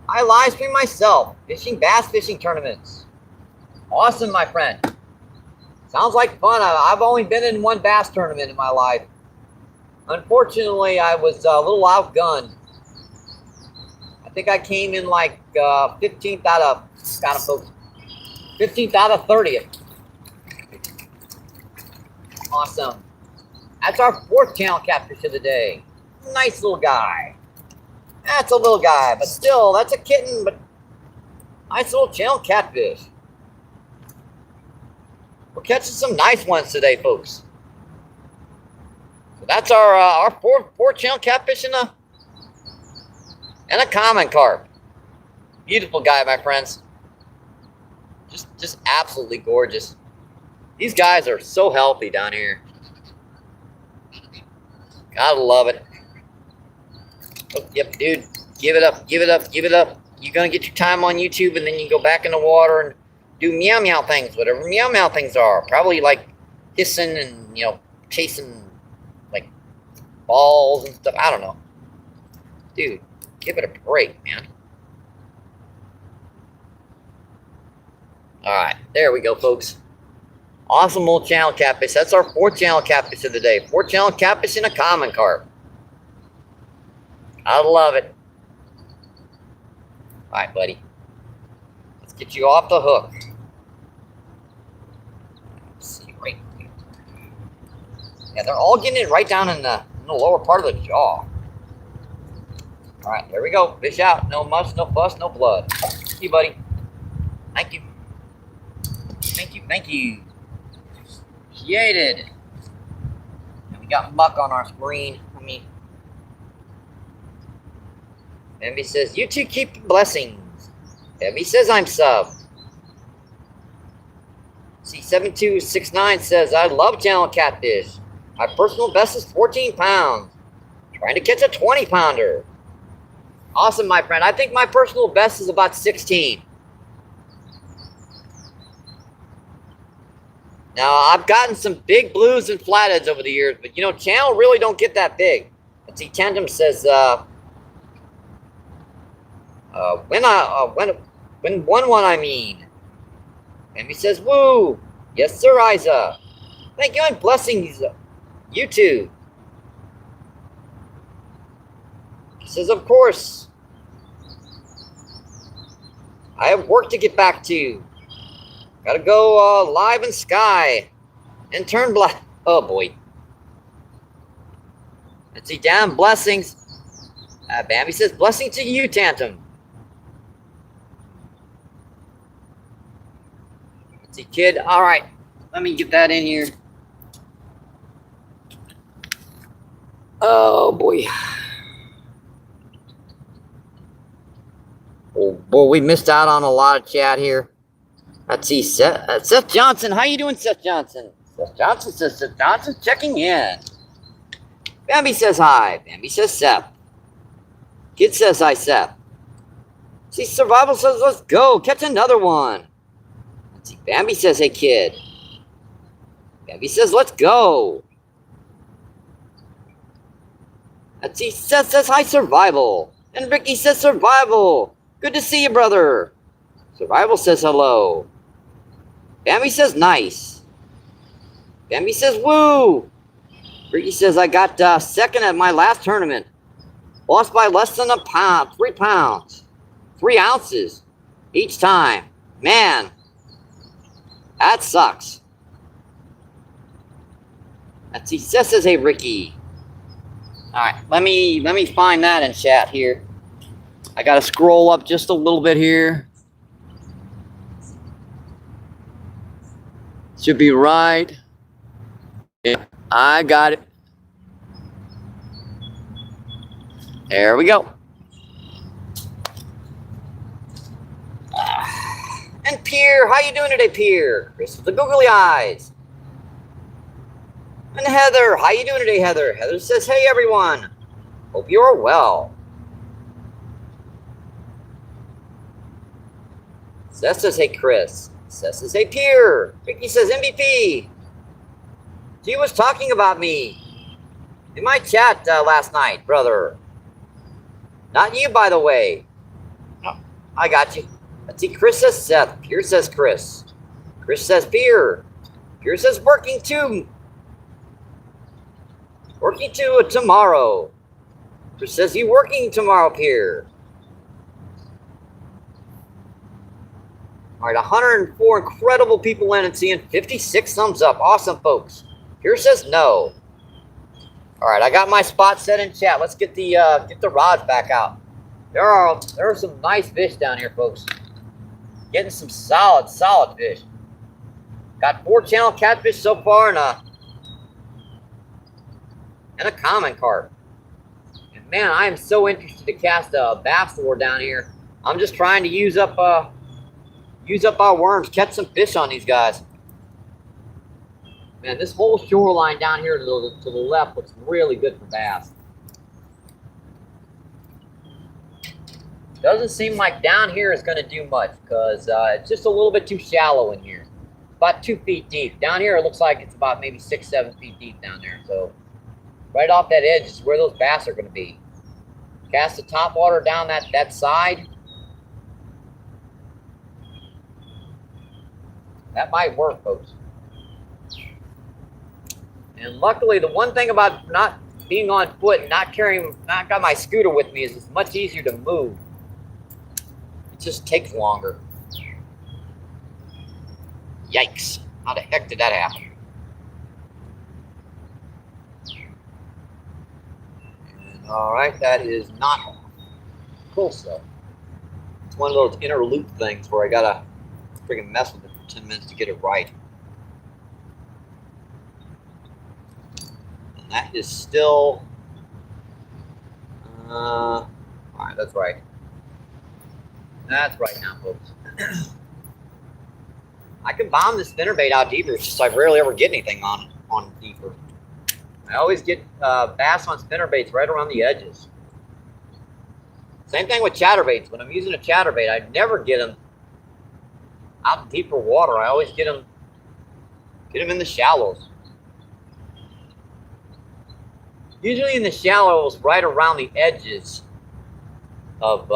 I live stream myself. Fishing bass fishing tournaments." Awesome, my friend. Sounds like fun. I've only been in 1 bass tournament in my life. Unfortunately, I was a little outgunned. I think I came in like 15th out of 30th. Awesome. That's our 4th channel catfish of the day. Nice little guy. That's a little guy, but still, that's a kitten, but nice little channel catfish. We're catching some nice ones today, folks. So that's our 4 channel catfish and a common carp. Beautiful guy, my friends. Just absolutely gorgeous. These guys are so healthy down here. Gotta love it. Oh, yep, dude. Give it up, give it up, give it up. You're gonna get your time on YouTube, and then you go back in the water and do meow meow things, whatever meow meow things are. Probably like hissing and, chasing like balls and stuff. I don't know. Dude, give it a break, man. Alright, there we go, folks. Awesome little channel catfish. That's our 4th channel catfish of the day. 4 channel catfish and a common carp. I love it. Alright, buddy. Let's get you off the hook. Let's see, right here. Yeah, they're all getting it right down in the lower part of the jaw. Alright, there we go. Fish out. No muss, no fuss, no blood. See you, buddy. Thank you. Thank you, thank you. Appreciated. And we got muck on our screen. Emmy says, "You two keep the blessings." Emmy says, "I'm sub." C7269 says, "I love channel catfish. My personal best is 14 pounds. Trying to catch a 20 pounder. Awesome, my friend. I think my personal best is about 16. Now, I've gotten some big blues and flatheads over the years, but channel really don't get that big. Let's see, Tandem says, when one, I mean. And he says, "Woo! Yes, sir, Isa. Thank you and blessings, you too." He says, "Of course. I have work to get back to. Gotta go live in sky and turn black." Oh boy. Let's see, damn blessings. Bambi says, "Blessing to you, Tantum." Let's see, kid. All right, let me get that in here. Oh boy. Oh boy, we missed out on a lot of chat here. Let's see, Seth Johnson. How you doing, Seth Johnson? Seth Johnson says, "Seth Johnson checking in." Bambi says hi. Bambi says Seth. Kid says hi, Seth. See, Survival says, "Let's go. Catch another one." Let's see, Bambi says, "Hey, kid." Bambi says, "Let's go." Etsy says hi, survival. And Ricky says survival. Good to see you, brother. Survival says hello. Bambi says nice. Bambi says woo. Ricky says I got second at my last tournament. Lost by less than a pound, 3 pounds. 3 ounces each time. Man, that sucks. Etsy says hey, Ricky. Alright, let me find that in chat here. I gotta scroll up just a little bit here. Should be right. Yeah, I got it. There we go. And Pierre, how you doing today, Pierre? Chris with the googly eyes. And Heather, how you doing today, Heather? Heather says, hey, everyone. Hope you are well. Seth says, hey, Chris. Seth says, hey, Pierre. Vicky says, MVP. She was talking about me in my chat last night, brother. Not you, by the way. No, I got you. Let's see, Chris says Seth. Pierre says Chris. Chris says Pierre. Pierre says working too. Working too tomorrow. Chris says you working tomorrow, Pierre. All right, 104 incredible people in and seeing 56 thumbs up. Awesome, folks. Pierre says no. All right, I got my spot set in chat. Let's get the rods back out. There are some nice fish down here, folks. Getting some solid fish. Got 4 channel catfish so far and a common carp. And man, I am so interested to cast a bass lure down here. I'm just trying to use up our worms, catch some fish on these guys. Man, this whole shoreline down here to the left looks really good for bass. Doesn't seem like down here is going to do much because it's just a little bit too shallow in here. About 2 feet deep. Down here it looks like it's about maybe 6-7 feet deep down there. So right off that edge is where those bass are going to be. Cast the top water down that side. That might work, folks. And luckily, the one thing about not being on foot and not got my scooter with me is it's much easier to move. It just takes longer. Yikes. How the heck did that happen? And, all right, that is not cool stuff. It's one of those inner loop things where I gotta freaking mess with it for 10 minutes to get it right. And that is still, all right, that's right. That's right now, folks. I can bomb this spinnerbait out deeper. It's just I rarely ever get anything on deeper. I always get bass on spinnerbaits right around the edges. Same thing with chatterbaits. When I'm using a chatterbait, I never get them out in deeper water. I always get them in the shallows. Usually in the shallows, right around the edges of.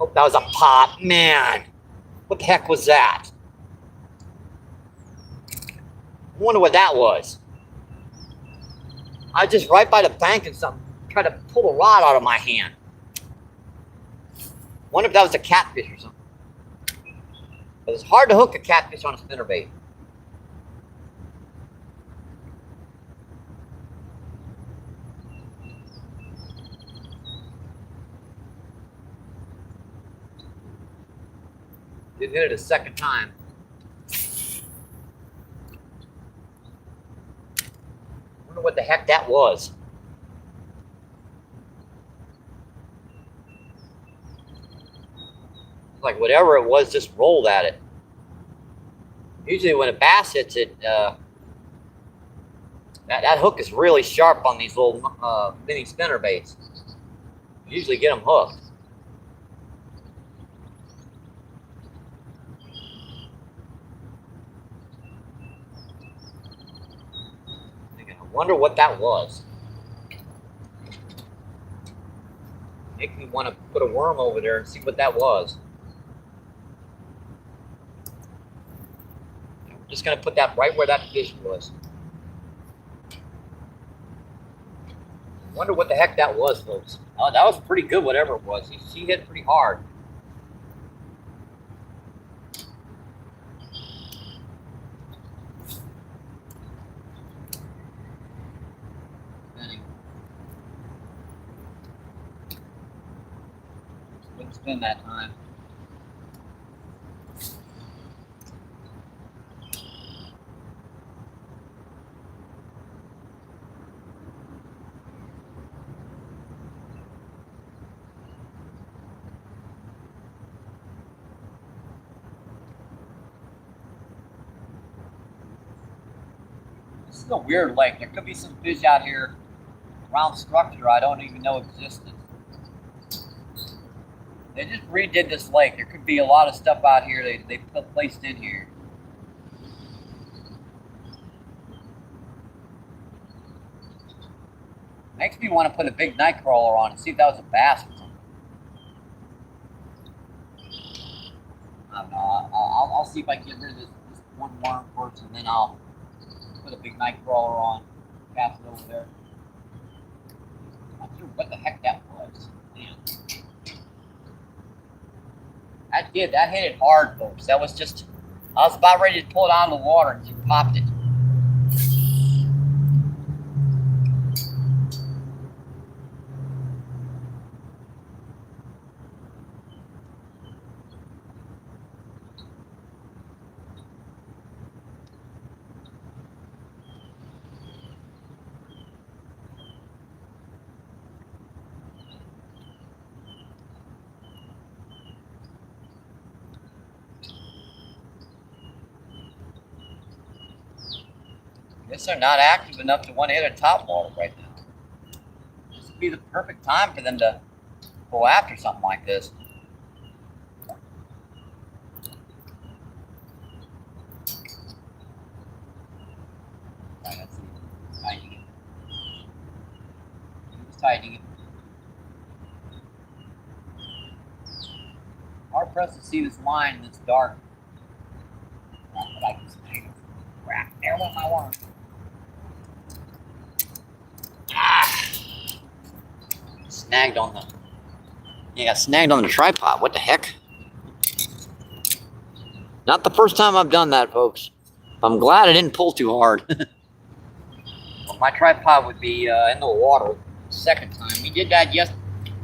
Oh, that was a pop, man. What the heck was that? I wonder what that was. I just right by the bank and something tried to pull the rod out of my hand. Wonder if that was a catfish or something. But it's hard to hook a catfish on a spinnerbait. Did hit it a second time. Wonder what the heck that was. Like whatever it was, just rolled at it. Usually when a bass hits it, that hook is really sharp on these little mini spinnerbaits. Usually get them hooked. Wonder what that was. Make me want to put a worm over there and see what that was. I'm just gonna put that right where that fish was. Wonder what the heck that was, folks. Oh, that was pretty good, whatever it was. She hit pretty hard. Wouldn't spin that time. This is a weird lake. There could be some fish out here around structure I don't even know existed. They just redid this lake. There could be a lot of stuff out here they placed in here. Makes me want to put a big night crawler on and see if that was a bass or something. I don't know. I'll see if I can get rid of this one worm first, and then I'll put a big night crawler on, cast it over there. I'm not sure what the heck that was. Damn. That hit it hard, folks. That was just, I was about ready to pull it out of the water and she popped it. Guess they're not active enough to want to hit a top water right now. This would be the perfect time for them to go after something like this. Right, let's see. Tightening it. Who's tightening it? Hard pressed to see this line in this dark. Not that I can see. Crap, there went my worm. Snagged on the, yeah, snagged on the tripod. What the heck? Not the first time I've done that, folks. I'm glad I didn't pull too hard. Well, my tripod would be in the water the second time. We did that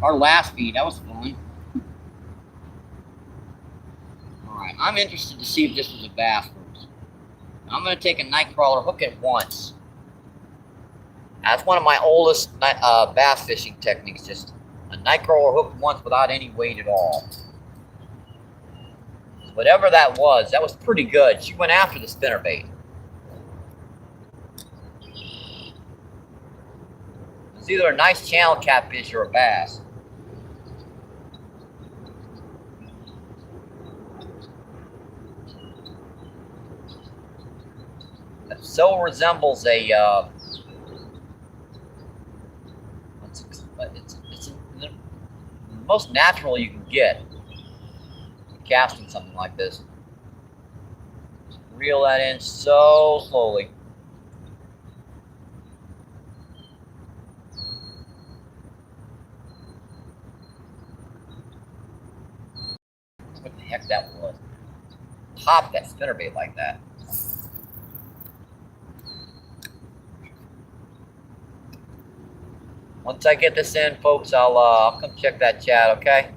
our last feed. That was fun. Alright, I'm interested to see if this was a bass, folks. I'm going to take a night crawler, hook it once. That's one of my oldest bass fishing techniques, just a night crawler hooked once without any weight at all. Whatever that was pretty good. She went after the spinnerbait. It's either a nice channel catfish or a bass. It so resembles a it's the most natural you can get casting something like this. Just reel that in so slowly. What the heck that was? Pop that spinnerbait like that. Once I get this in, folks, I'll come check that chat, okay?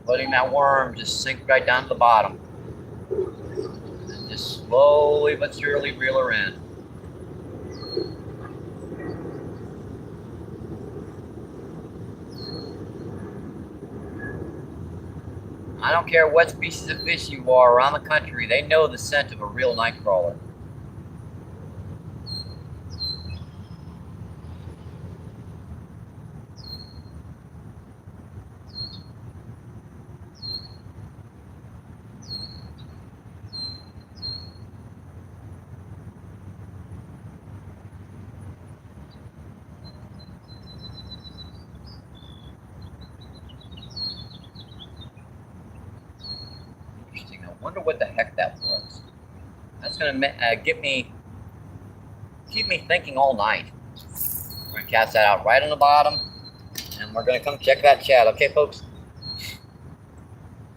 Letting that worm just sink right down to the bottom. And just slowly but surely reel her in. I don't care what species of fish you are around the country, they know the scent of a real night crawler. wonder what the heck that was. That's gonna keep me thinking all night. We're gonna cast that out right on the bottom, and we're gonna come check that shad. Okay, folks.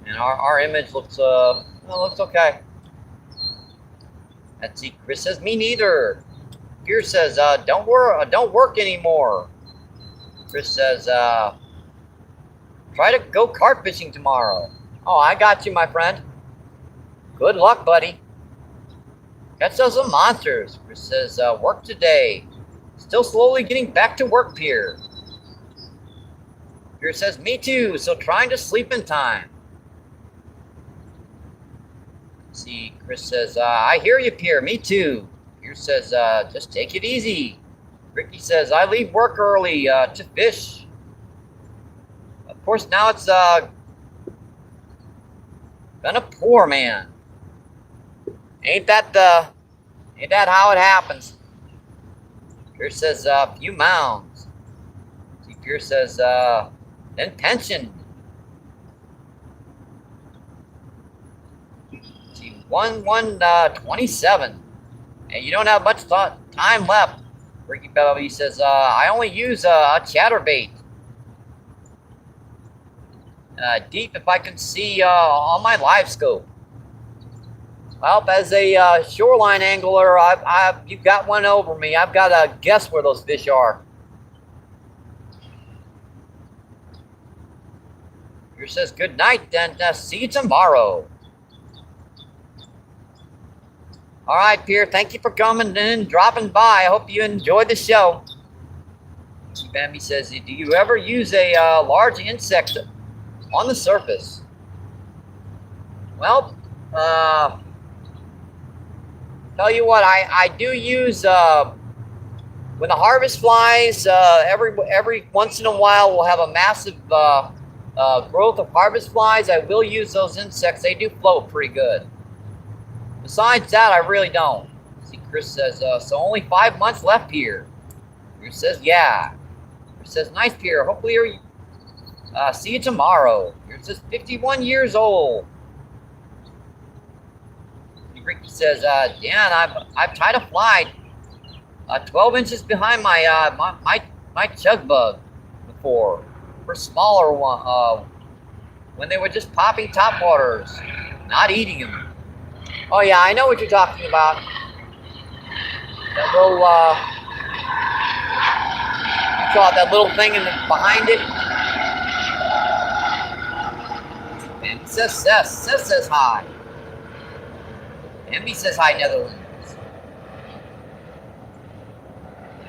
And our image looks well, looks okay. Let's see. Chris says, me neither. Pierce says, don't work anymore. Chris says, try to go carp fishing tomorrow. Oh, I got you, my friend. Good luck, buddy. Catch us some monsters. Chris says, work today. Still slowly getting back to work, Pierre. Pierre says, me too, so trying to sleep in time. Let's see, Chris says, I hear you, Pierre, me too. Pierre says, just take it easy. Ricky says, I leave work early to fish. Of course, now it's gonna pour, man. Ain't that how it happens? Pierce says, a few mounds. See, Pierce says, then pension. See, 1-1-27. And you don't have much time left. Ricky Bellamy says, I only use a chatterbait. Deep if I can see on my live scope. Well, as a shoreline angler, you've got one over me. I've got to guess where those fish are. Here says, good night, then see you tomorrow. All right, Pierre, thank you for coming in and dropping by. I hope you enjoyed the show. Bambi says, do you ever use a large insect on the surface? Well, tell you what, I do use when the harvest flies. Every once in a while, we'll have a massive growth of harvest flies. I will use those insects. They do float pretty good. Besides that, I really don't. See, Chris says, so only 5 months left here. Chris says, yeah. Chris says, nice, Pierre. Hopefully, see you tomorrow. Chris says, 51 years old. Ricky says, Dan, I've tied a fly 12 inches behind my chug bug before for smaller one when they were just popping topwaters, not eating them. Oh yeah, I know what you're talking about. That little you call it that little thing behind it. And it says hi. MB says hi, Netherlands.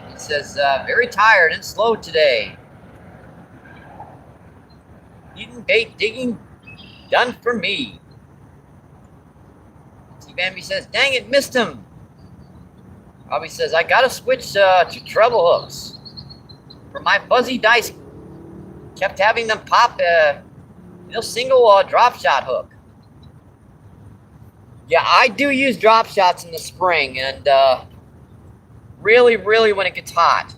He says, very tired and slow today. Eating bait digging done for me. See, Bambi says, dang it, missed him. Bobby says, I gotta switch to treble hooks. For my fuzzy dice, kept having them pop single drop shot hook. Yeah, I do use drop shots in the spring, and really when it gets hot.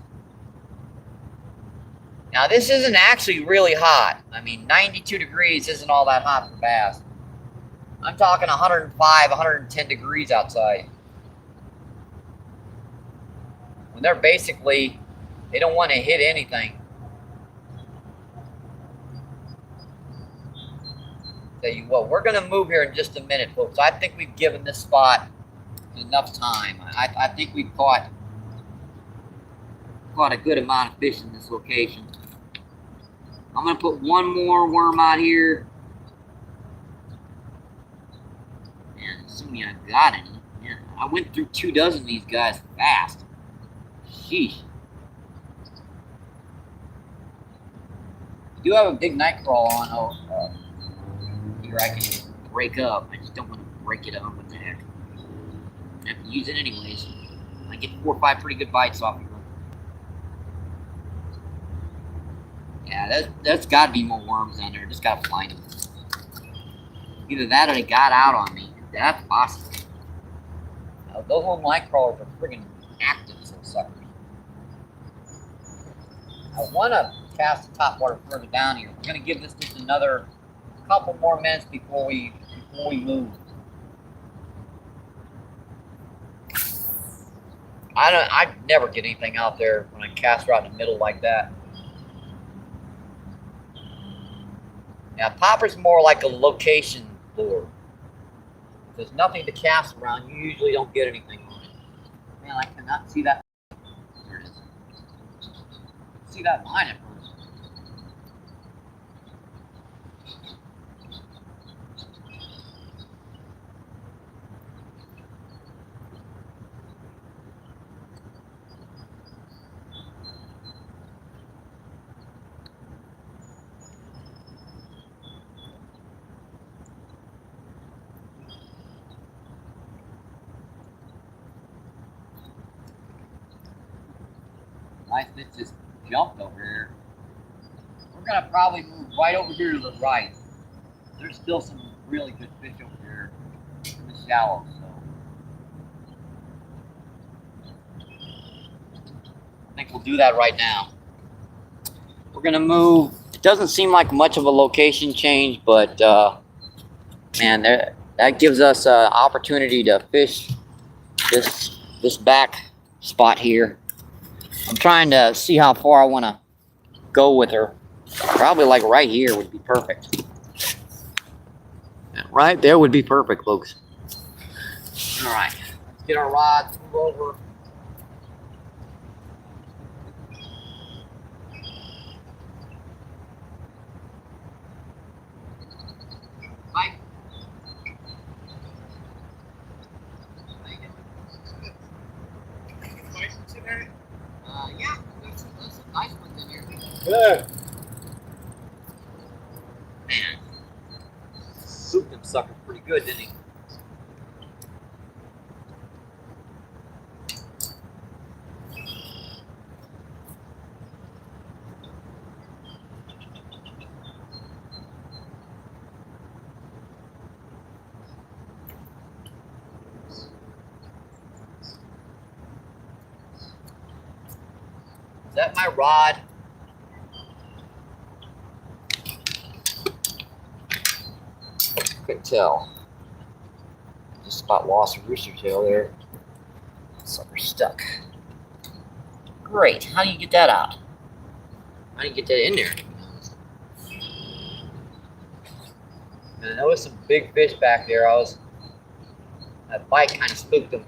Now, this isn't actually really hot. I mean, 92 degrees isn't all that hot for bass. I'm talking 105, 110 degrees outside. When they're basically, they don't want to hit anything. Tell you what, we're going to move here in just a minute, folks. I think we've given this spot enough time. I think we've caught a good amount of fish in this location. I'm going to put one more worm out here. And assuming I got any. Yeah, I went through 2 dozen of these guys fast. Sheesh. I do have a big night crawl on. Here I can break up. I just don't want to break it up. What the heck? I have to use it anyways. I get 4 or 5 pretty good bites off of it. Yeah, there's got to be more worms down there. Just got to find them. Either that or they got out on me. That's possible. Those little night crawlers are friggin' active, so suckers. I want to cast the top water further down here. We're going to give this just another couple more minutes before we move. I never get anything out there when I cast right in the middle like that. Now popper's more like a location lure. If there's nothing to cast around, you usually don't get anything on it. Man, I cannot see that. There it is. See that line at first. Nice fish just jumped over here. We're gonna probably move right over here to the right. There's still some really good fish over here in the shallows, so I think we'll do that right now. We're gonna move. It doesn't seem like much of a location change, but man, that gives us an opportunity to fish this back spot here. I'm trying to see how far I want to go with her. Probably like right here would be perfect. Right there would be perfect, folks. All right, let's get our rods, move over. Mike. Yeah, there's some nice ones in here. Good. Man, souped them suckers pretty good, didn't he? Is that my rod? Couldn't tell. Just about lost a rooster tail there. Sucker stuck. Great. How do you get that out? How do you get that in there? And I noticed some big fish back there. That bite kind of spooked them.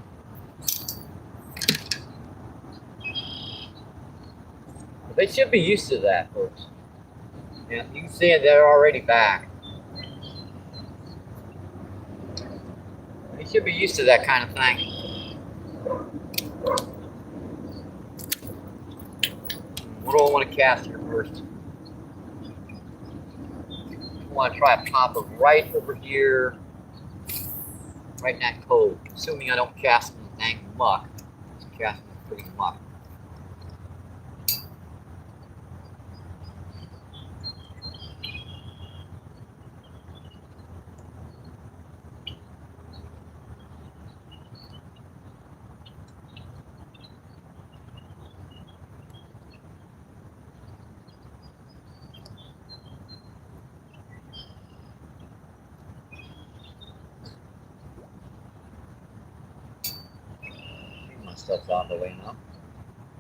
But they should be used to that, folks. Yeah, you can see it, they're already back. They should be used to that kind of thing. What do I want to cast here first? I want to try a popper right over here, right in that cove. Assuming I don't cast in the dang muck. Just cast in the pretty muck. My stuff's on the way now.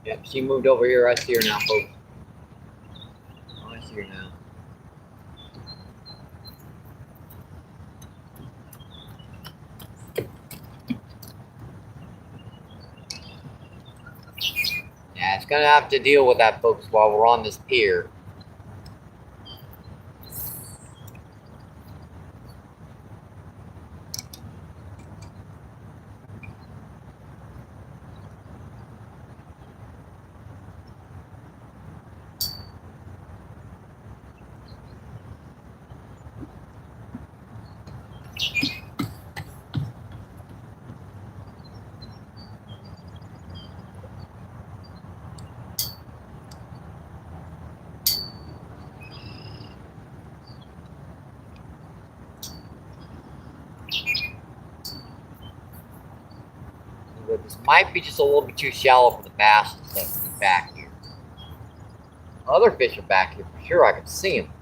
Yep, she moved over here. I see her now, folks. Oh, I see her now. Yeah, it's gonna have to deal with that, folks, while we're on this pier. This might be just a little bit too shallow for the bass and stuff to be back here. Other fish are back here for sure. I can see them.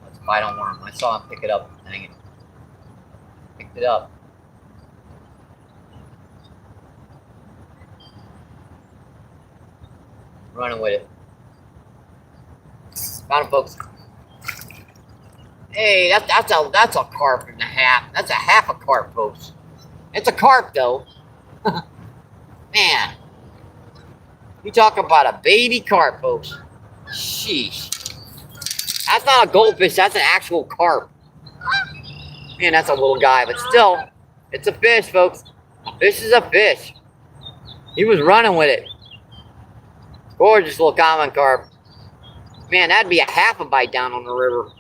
Let's Bite on worm. I saw him pick it up. Dang it. Picked it up. Running with it. Got him, folks. Hey, that's a carp and a half. That's a half a carp, folks. It's a carp though. Man. You talk about a baby carp, folks. Sheesh. That's not a goldfish, that's an actual carp. Man, that's a little guy, but still, it's a fish, folks. A fish is a fish. He was running with it. Gorgeous little common carp. Man, that'd be a half a bite down on the river.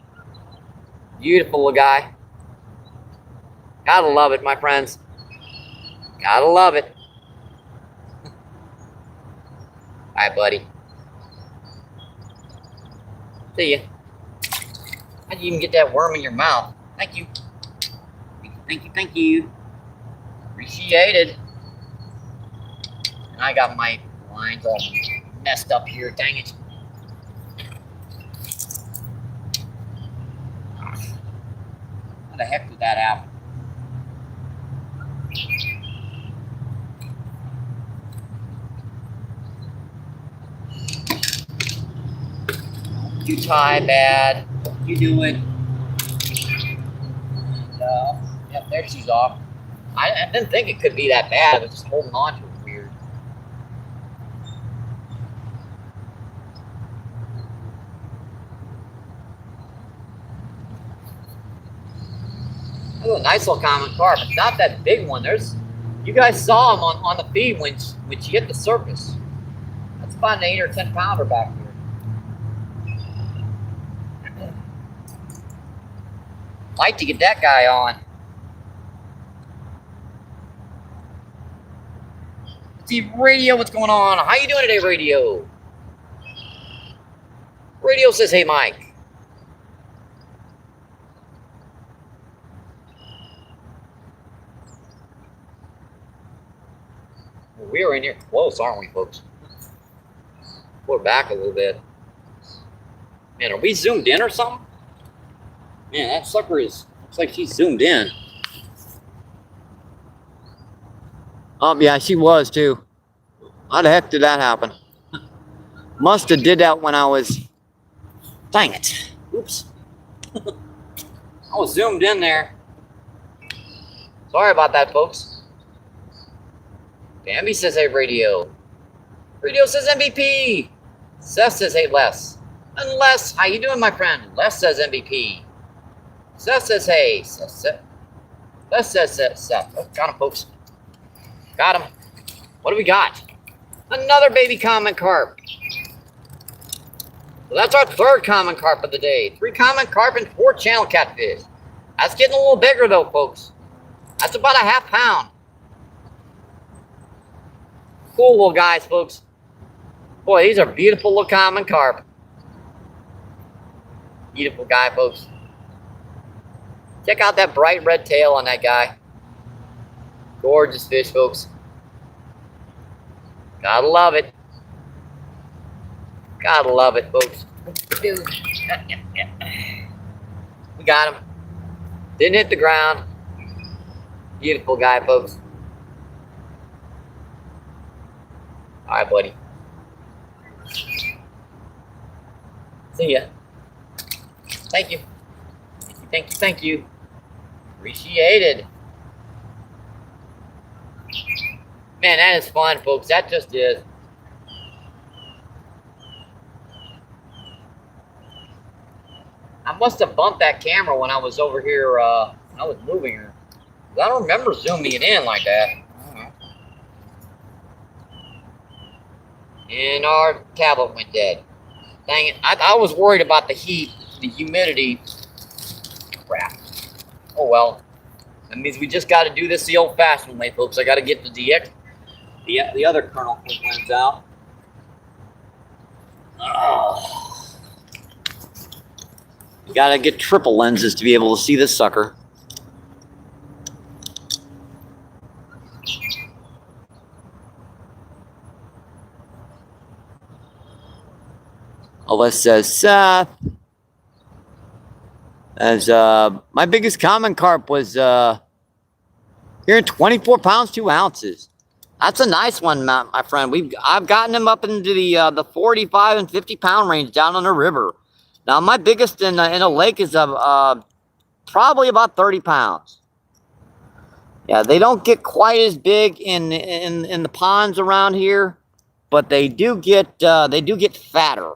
Beautiful little guy. Gotta love it, my friends. Gotta love it. Alright, buddy. See ya. How'd you even get that worm in your mouth? Thank you. Thank you, thank you. Appreciated. And I got my lines all messed up here, dang it. How the heck did that happen? You tie bad. You do it. And, yeah, there she's off. I didn't think it could be that bad. I was just holding on to it weird. Oh, a nice little common carp. It's not that big one. You guys saw him on the feed when she hit the surface. That's about an 8 or 10 pounder back here. Like to get that guy on. See, Radio, what's going on? How you doing today, Radio? Radio says, hey, Mike. Well, we are in here close, aren't we, folks? Pull it back a little bit. Man, are we zoomed in or something? Man, that sucker looks like she's zoomed in. Yeah, she was too. How the heck did that happen? Must have did that when I was... Dang it. Oops. I was zoomed in there. Sorry about that, folks. Bambi says, hey, Radio. Radio says MVP. Seth says, hey, Les. And Les, how you doing, my friend? Les says MVP. Seth says, hey. Seth. Les says, Seth. Oh, got him, folks. Got him. What do we got? Another baby common carp. So that's our third common carp of the day. 3 common carp and 4 channel catfish. That's getting a little bigger though, folks. That's about a half pound. Cool little guys, folks. Boy, these are beautiful little common carp. Beautiful guy, folks. Check out that bright red tail on that guy. Gorgeous fish, folks. Gotta love it. Gotta love it, folks. Dude. We got him. Didn't hit the ground. Beautiful guy, folks. Alright, buddy. See ya. Thank you. Thank you, thank you. Appreciated. Man, that is fun, folks. That just is. I must have bumped that camera when I was over here, when I was moving her. I don't remember zooming it in like that. And our tablet went dead. Dang it. I was worried about the heat, the humidity. Crap. Oh, well. That means we just got to do this the old-fashioned way, folks. I got to get the other kernel lens out. Oh. You got to get triple lenses to be able to see this sucker. Alyssa says, Seth. As my biggest common carp was here in 24 pounds 2 ounces. That's a nice one, my friend. I've gotten them up into the 45 and 50 pound range down on the river. Now my biggest in a lake is probably about 30 pounds. Yeah, they don't get quite as big in the ponds around here, but they do get fatter.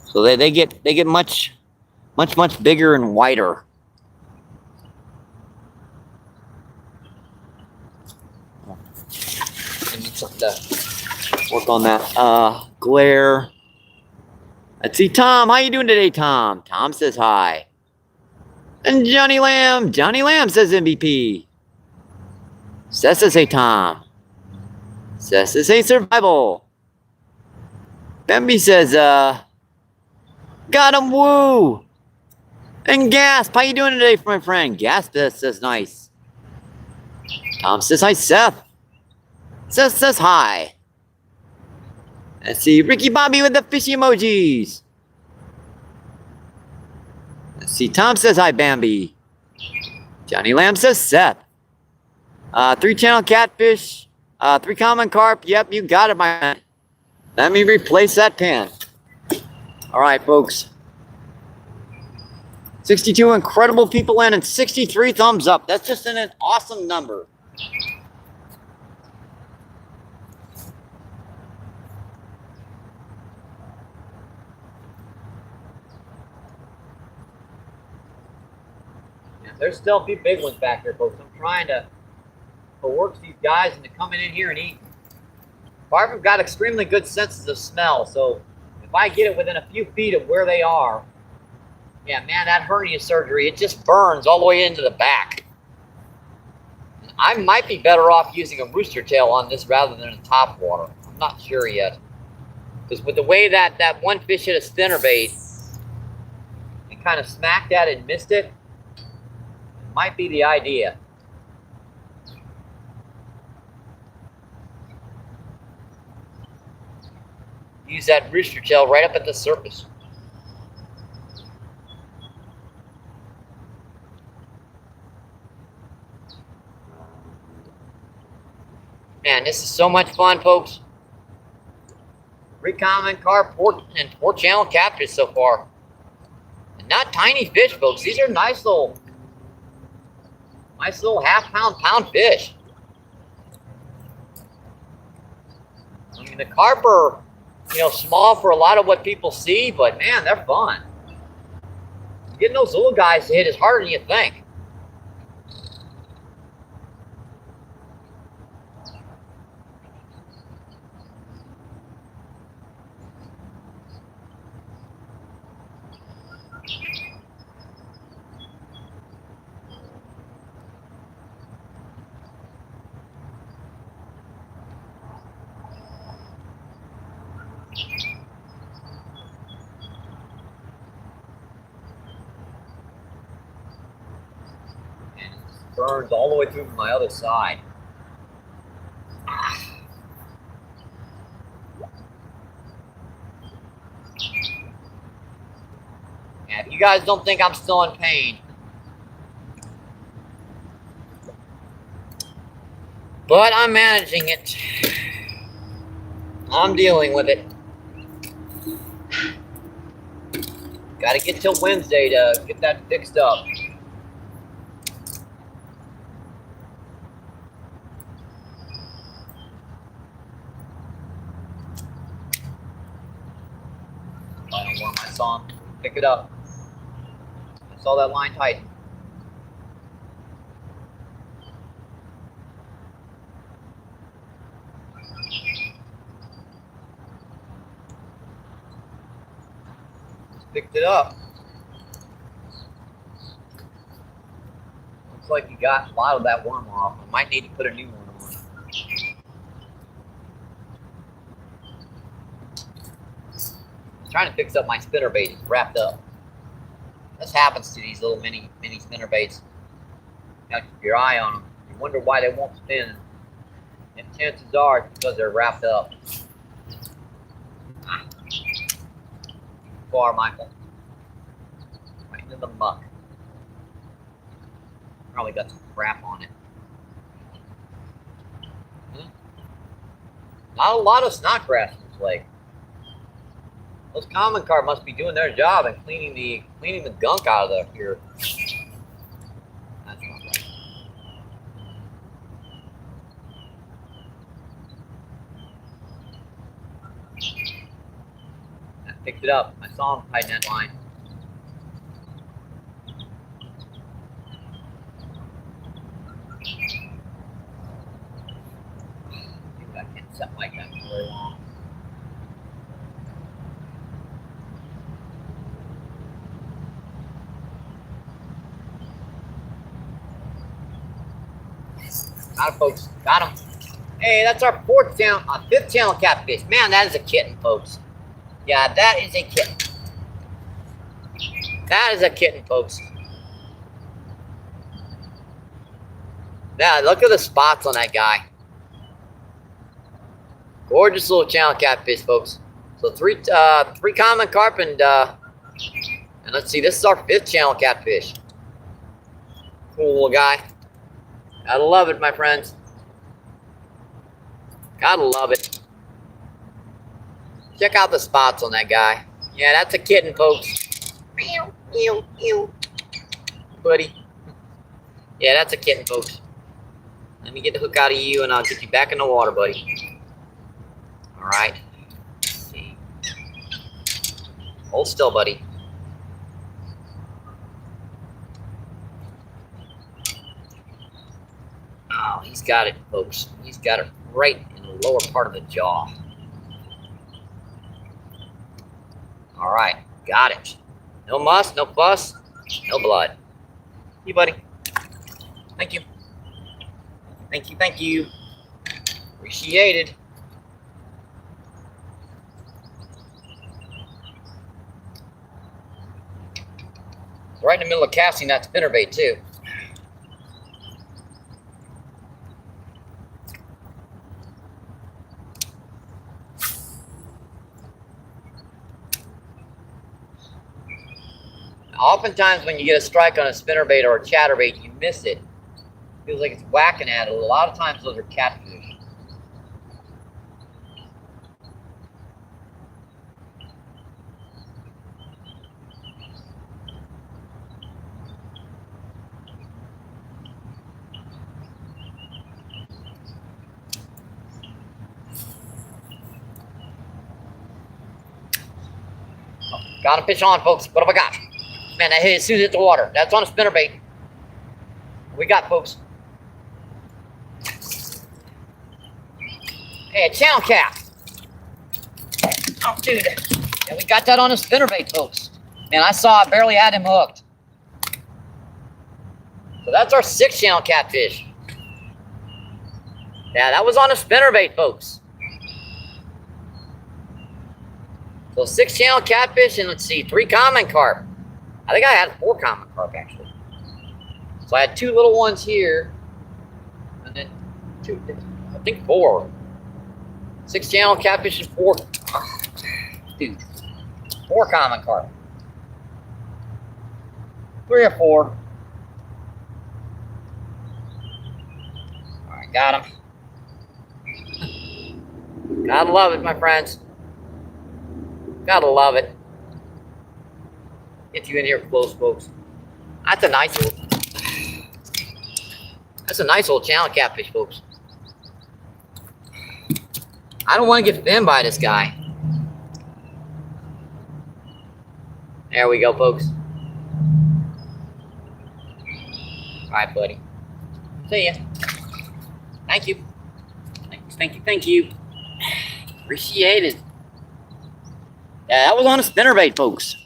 So they get much bigger and whiter. I need something to work on that glare. Let's see, Tom. How you doing today, Tom? Tom says hi. And Johnny Lamb says MVP. Seth says hey, Tom. Seth says hey, survival. Bambi says got him, woo. And Gasp, how you doing today, my friend? Gasp says nice. Tom says hi, Seth. Seth says hi. Let's see, Ricky Bobby with the fishy emojis. Let's see, Tom says hi, Bambi. Johnny Lamb says Seth. 3 channel catfish, 3 common carp. Yep, you got it, my man. Let me replace that pin. All right, folks. 62 incredible people in and 63 thumbs up. That's just an awesome number. Yeah, there's still a few big ones back there, folks. I'm trying to coerce these guys into coming in here and eating. Carp have got extremely good senses of smell, so if I get it within a few feet of where they are, yeah, man, that hernia surgery, it just burns all the way into the back. I might be better off using a rooster tail on this rather than a top water. I'm not sure yet. Because with the way that one fish hit a spinnerbait and kind of smacked at it and missed it, might be the idea. Use that rooster tail right up at the surface. Man, this is so much fun, folks. 3 common carp, 4 channel catfish so far. And not tiny fish, folks. These are nice little half-pound fish. I mean, the carp are, small for a lot of what people see, but man, they're fun. Getting those little guys to hit is harder than you think. Burns all the way through my other side. Yeah, if you guys don't think I'm still in pain, but I'm managing it. I'm dealing with it. Gotta get till Wednesday to get that fixed up. I saw him pick it up. I saw that line tighten. Just picked it up. Looks like you got a lot of that worm off. I might need to put a new one on. Trying to fix up my spinnerbait. It's wrapped up. This happens to these little mini spinnerbaits. You have to keep your eye on them. You wonder why they won't spin. And chances are it's because they're wrapped up. Too far, Michael. Right. into the muck. Probably got some crap on it. Not a lot of snot grass in this lake. Those common carp must be doing their job and cleaning the gunk out of here. That's not right. I picked it up. I saw him tighten that line. I can't set like that for very long. Got him, folks. Got him. Hey, that's our fifth channel catfish. Man, that is a kitten, folks. Yeah, that is a kitten. That is a kitten, folks. Yeah, look at the spots on that guy. Gorgeous little channel catfish, folks. So three common carp and let's see, this is our fifth channel catfish. Cool little guy. Gotta love it, my friends. Gotta love it. Check out the spots on that guy. Yeah, that's a kitten, folks. Ew, ew, ew. Buddy. Yeah, that's a kitten, folks. Let me get the hook out of you and I'll get you back in the water, buddy. Alright. Let's see. Hold still, buddy. Oh, he's got it, folks. He's got it right in the lower part of the jaw. All right, got it. No muss, no fuss, no blood. You, buddy. Thank you. Thank you, thank you. Appreciated. Right in the middle of casting that spinnerbait, too. Oftentimes when you get a strike on a spinnerbait or a chatterbait, you miss it. Feels like it's whacking at it. A lot of times those are catfish. Oh, got a fish on, folks. What have I got? Man, that hit as soon as it hit the water. That's on a spinnerbait. We got, folks. Hey, a channel cat. Oh, dude. Yeah, we got that on a spinnerbait, folks. Man, I saw I barely had him hooked. So that's our 6th channel catfish. Yeah, that was on a spinnerbait, folks. So 6 channel catfish and let's see, 3 common carp. I think I had 4 common carp, actually. So I had 2 little ones here. And then 2, I think 4. 6 channel catfish and 4. Dude. 4 common carp. 3 or 4. Alright, got him. Gotta love it, my friends. Gotta love it. Get you in here close, folks. That's a nice little channel catfish, folks. I don't want to get bitten by this guy. There we go, folks. All right, buddy. See ya. Thank you. Thank you, thank you. Appreciate it. Yeah, that was on a spinnerbait, folks.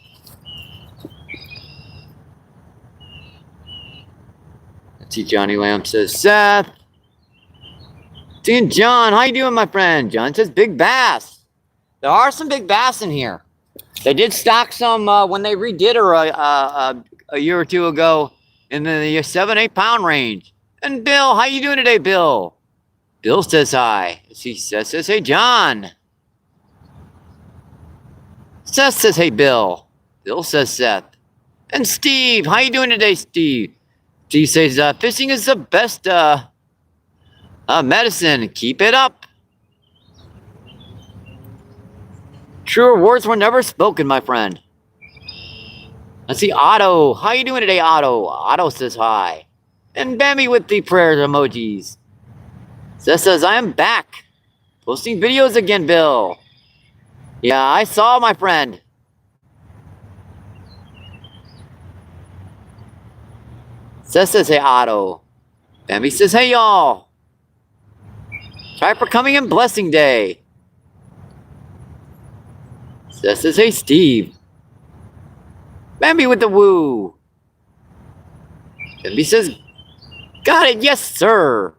Let's see, Johnny Lamb says, Seth. Seeing John, how you doing, my friend? John says, big bass. There are some big bass in here. They did stock some when they redid her a year or 2 ago in the 7-8 pound range. And Bill, how you doing today, Bill? Bill says hi. He says, hey, John. Seth says, hey, Bill. Bill says, Seth. And Steve, how you doing today, Steve? Steve says, fishing is the best medicine. Keep it up. Truer words were never spoken, my friend. Let's see, Otto. How you doing today, Otto? Otto says hi. And Bambi with the prayers emojis. Says, I am back. Posting videos again, Bill. Yeah, I saw, my friend. Says, hey, Otto. Bambi says, hey, y'all. Try for coming in Blessing Day. Says, hey, Steve. Bambi with the woo. Bambi says, got it, yes, sir.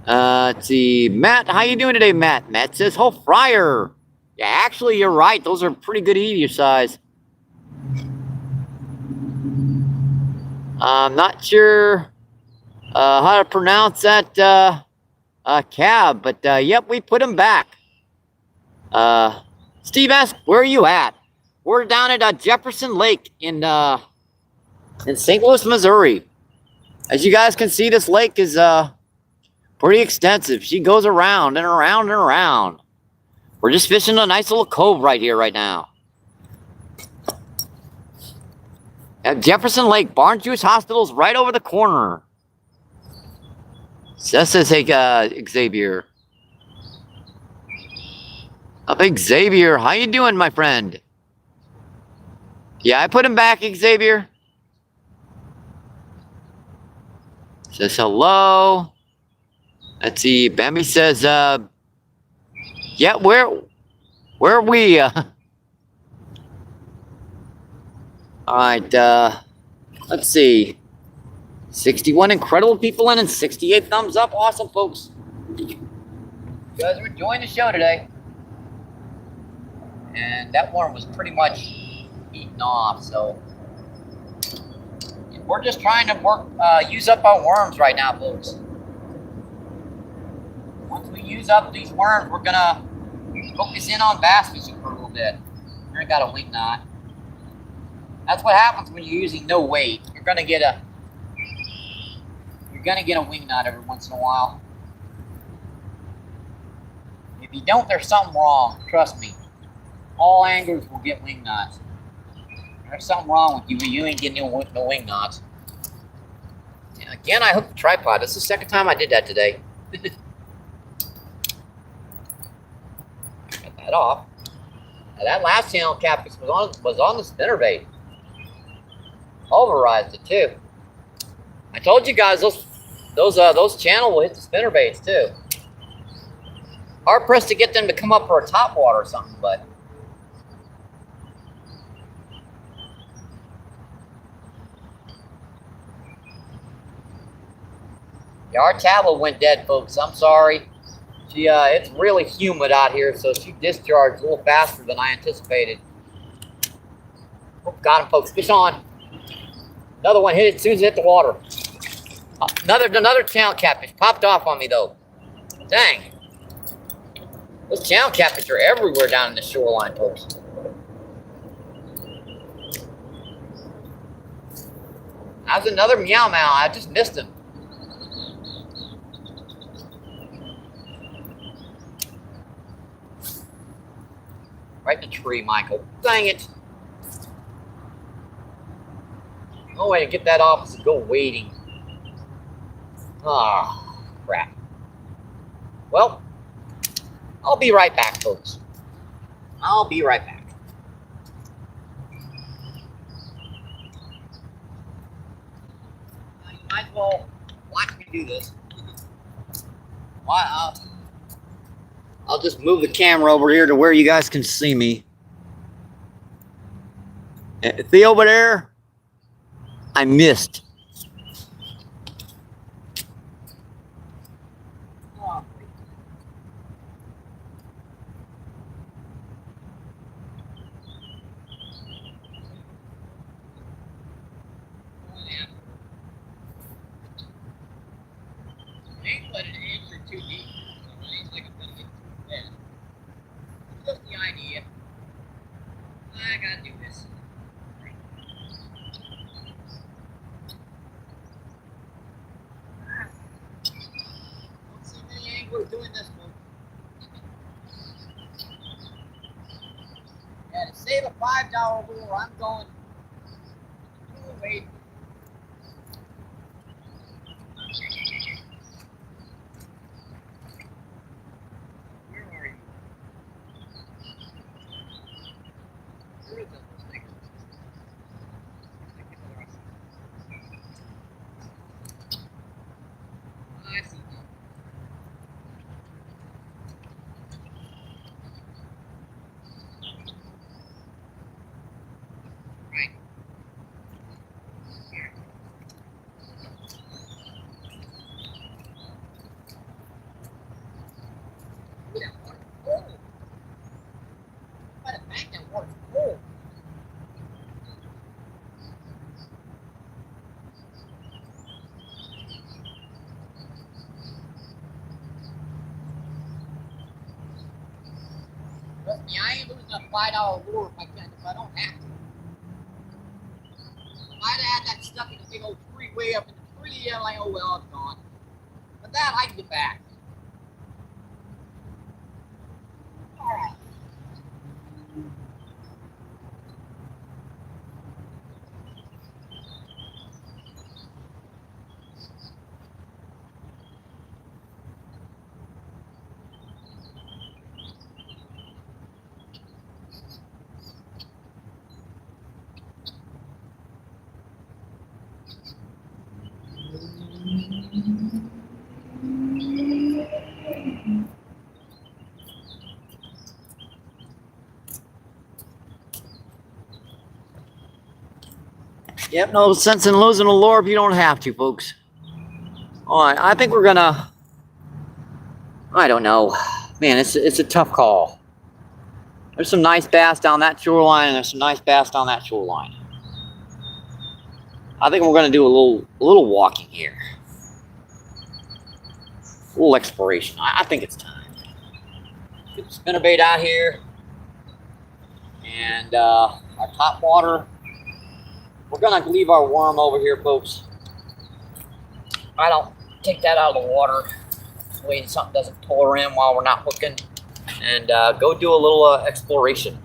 Let's see, Matt, how you doing today, Matt? Matt says, whole fryer. Yeah, actually, you're right. Those are pretty good eating size. I'm not sure how to pronounce that cab, but yep, we put him back. Steve asked, where are you at? We're down at Jefferson Lake in St. Louis, Missouri. As you guys can see, this lake is pretty extensive. She goes around and around and around. We're just fishing a nice little cove right here, right now. At Jefferson Lake, Barnes Jewish Hospital's right over the corner. Says, hey, Xavier. Up, Xavier, how you doing, my friend? Yeah, I put him back, Xavier. Says hello. Let's see, Bambi says, yeah, where are we? All right, let's see. 61 incredible people in and 68 thumbs up. Awesome, folks. You guys are enjoying the show today. And that worm was pretty much eaten off, so we're just trying to use up our worms right now, folks. Once we use up these worms, we're gonna focus in on bass fishing for a little bit. Here I got a wing knot. That's what happens when you're using no weight. You're gonna get a wing knot every once in a while. If you don't, there's something wrong. Trust me. All anglers will get wing knots. There's something wrong with you. You ain't getting no wing knots. And again, I hooked the tripod. This is the second time I did that today. Got that off. Now, that last channel catfish was on the spinnerbait. Pulverized it too. I told you guys those channel will hit the spinnerbaits too. Hard pressed to get them to come up for a top water or something, but yeah, our tablet went dead, folks. I'm sorry. She it's really humid out here, so she discharged a little faster than I anticipated. Oh, got him, folks. Fish on. Another one hit it as soon as it hit the water. Another channel catfish popped off on me though. Dang. Those channel catfish are everywhere down in the shoreline, folks. That was another meow meow. I just missed him. Right in the tree, Michael. Dang it. The only way to get that off is to go wading. Ah, crap. Well, I'll be right back, folks. I'll be right back. You might as well watch me do this. Why? I'll just move the camera over here to where you guys can see me. See over there? I missed. just the idea. I gotta do this. Don't see many anglers doing this one. Yeah, to save a $5 lure, I'm going. Oh, wait. Where are you? Where is that thing? I see now. Right. Here. Ooh, that water's cold. By the bank, that water's cold. Trust me, I ain't losing a $5 lure if I don't have to. If I'd have had that stuck in a big old tree way up in the tree, I'm like, oh well, it's gone. But that I can get back. Alright. Yep, no sense in losing a lure if you don't have to, folks. All right, I think we're gonna. I don't know, man. It's a tough call. There's some nice bass down that shoreline, and there's some nice bass down that shoreline. I think we're gonna do a little walking here, a little exploration. I think it's time. Get the spinnerbait out here, and our top water. We're gonna leave our worm over here, folks. I don't take that out of the water. This way something doesn't pull her in while we're not hooking. And go do a little exploration.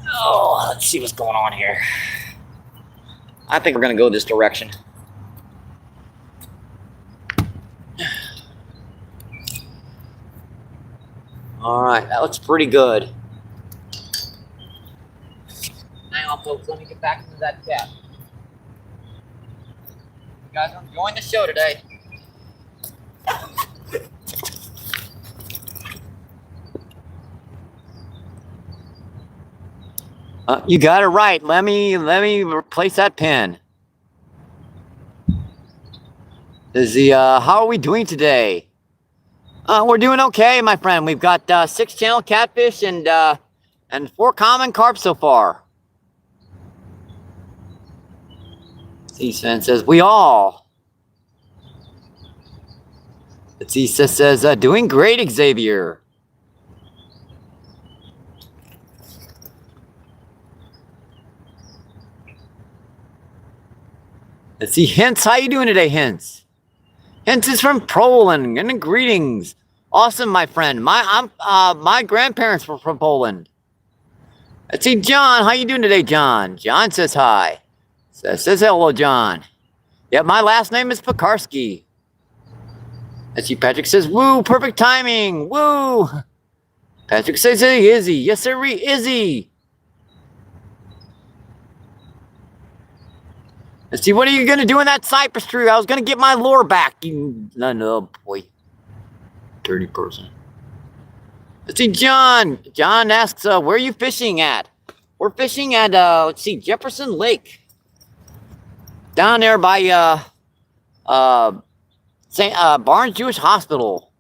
Oh, let's see what's going on here. I think we're gonna go this direction. All right, that looks pretty good. Hang on, folks. Let me get back into that cap. You guys are enjoying the show today. You got it right. Let me replace that pin. How are we doing today? We're doing okay, my friend. We've got 6 channel catfish and 4 common carp so far. C-Sen says, we all. C-Sen says, doing great, Xavier. Let's see, Hints, how you doing today, Hints? Hints is from Poland, and greetings. Awesome, my friend. My grandparents were from Poland. Let's see, John, how you doing today, John? John says hi. Says hello, John. Yeah, my last name is Pekarski. Let's see, Patrick says, woo, perfect timing, woo. Patrick says, hey, Izzy. Yes, sir, Izzy. Let's see, what are you going to do in that cypress tree? I was going to get my lure back. No, boy. Dirty person. Let's see, John. John asks, where are you fishing at? We're fishing at, let's see, Jefferson Lake. Down there by Barnes Jewish Hospital.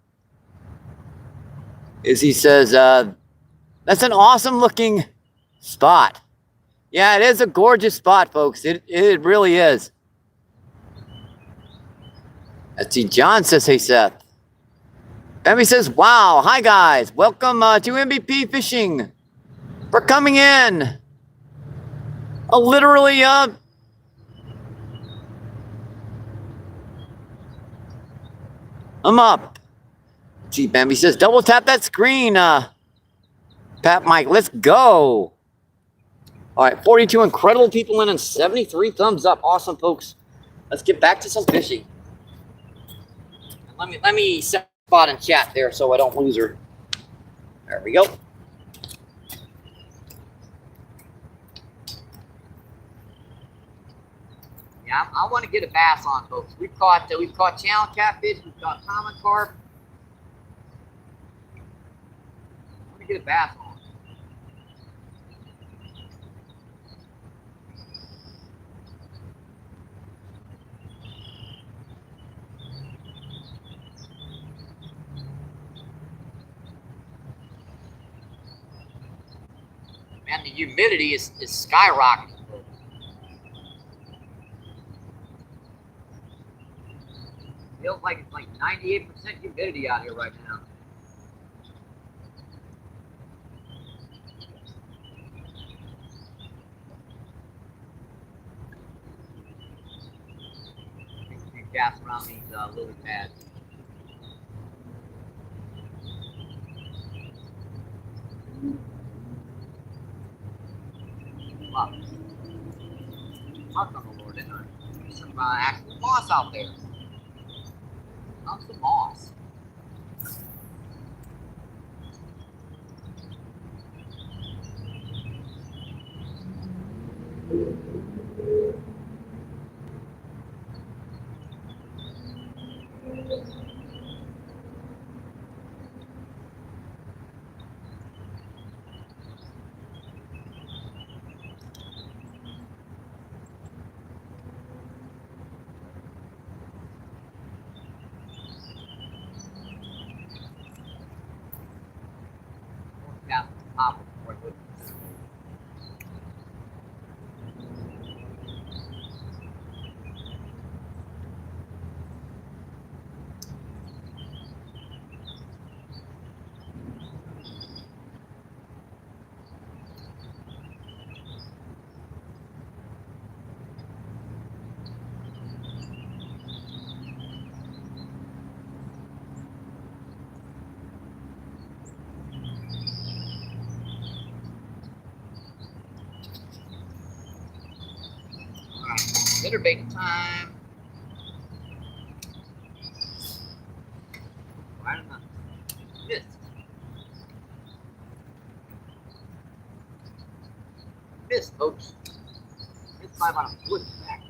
Izzy says, that's an awesome looking spot. Yeah, it is a gorgeous spot, folks. It really is. Let's see, John says, hey, Seth. Emmy says, wow, hi guys. Welcome to MBP Fishing. For coming in. Literally, I'm up. Gee, Bambi says, double tap that screen. Pat Mike, let's go. All right, 42 incredible people in and 73 thumbs up. Awesome, folks. Let's get back to some fishing. Let me set a spot in chat there so I don't lose her. There we go. Yeah, I want to get a bass on, folks. We've caught channel catfish, we've caught common carp. I want to get a bass on. Man, the humidity is skyrocketing. Feels like it's like 98% humidity out here right now. You cast around these lily pads. Wow. Mark on the Lord, didn't I? There's some actual moss out there. Not some moss. Down to the top before it goes. Alright, spinnerbait time. Right on the missed. Missed, folks. Missed by about a foot back.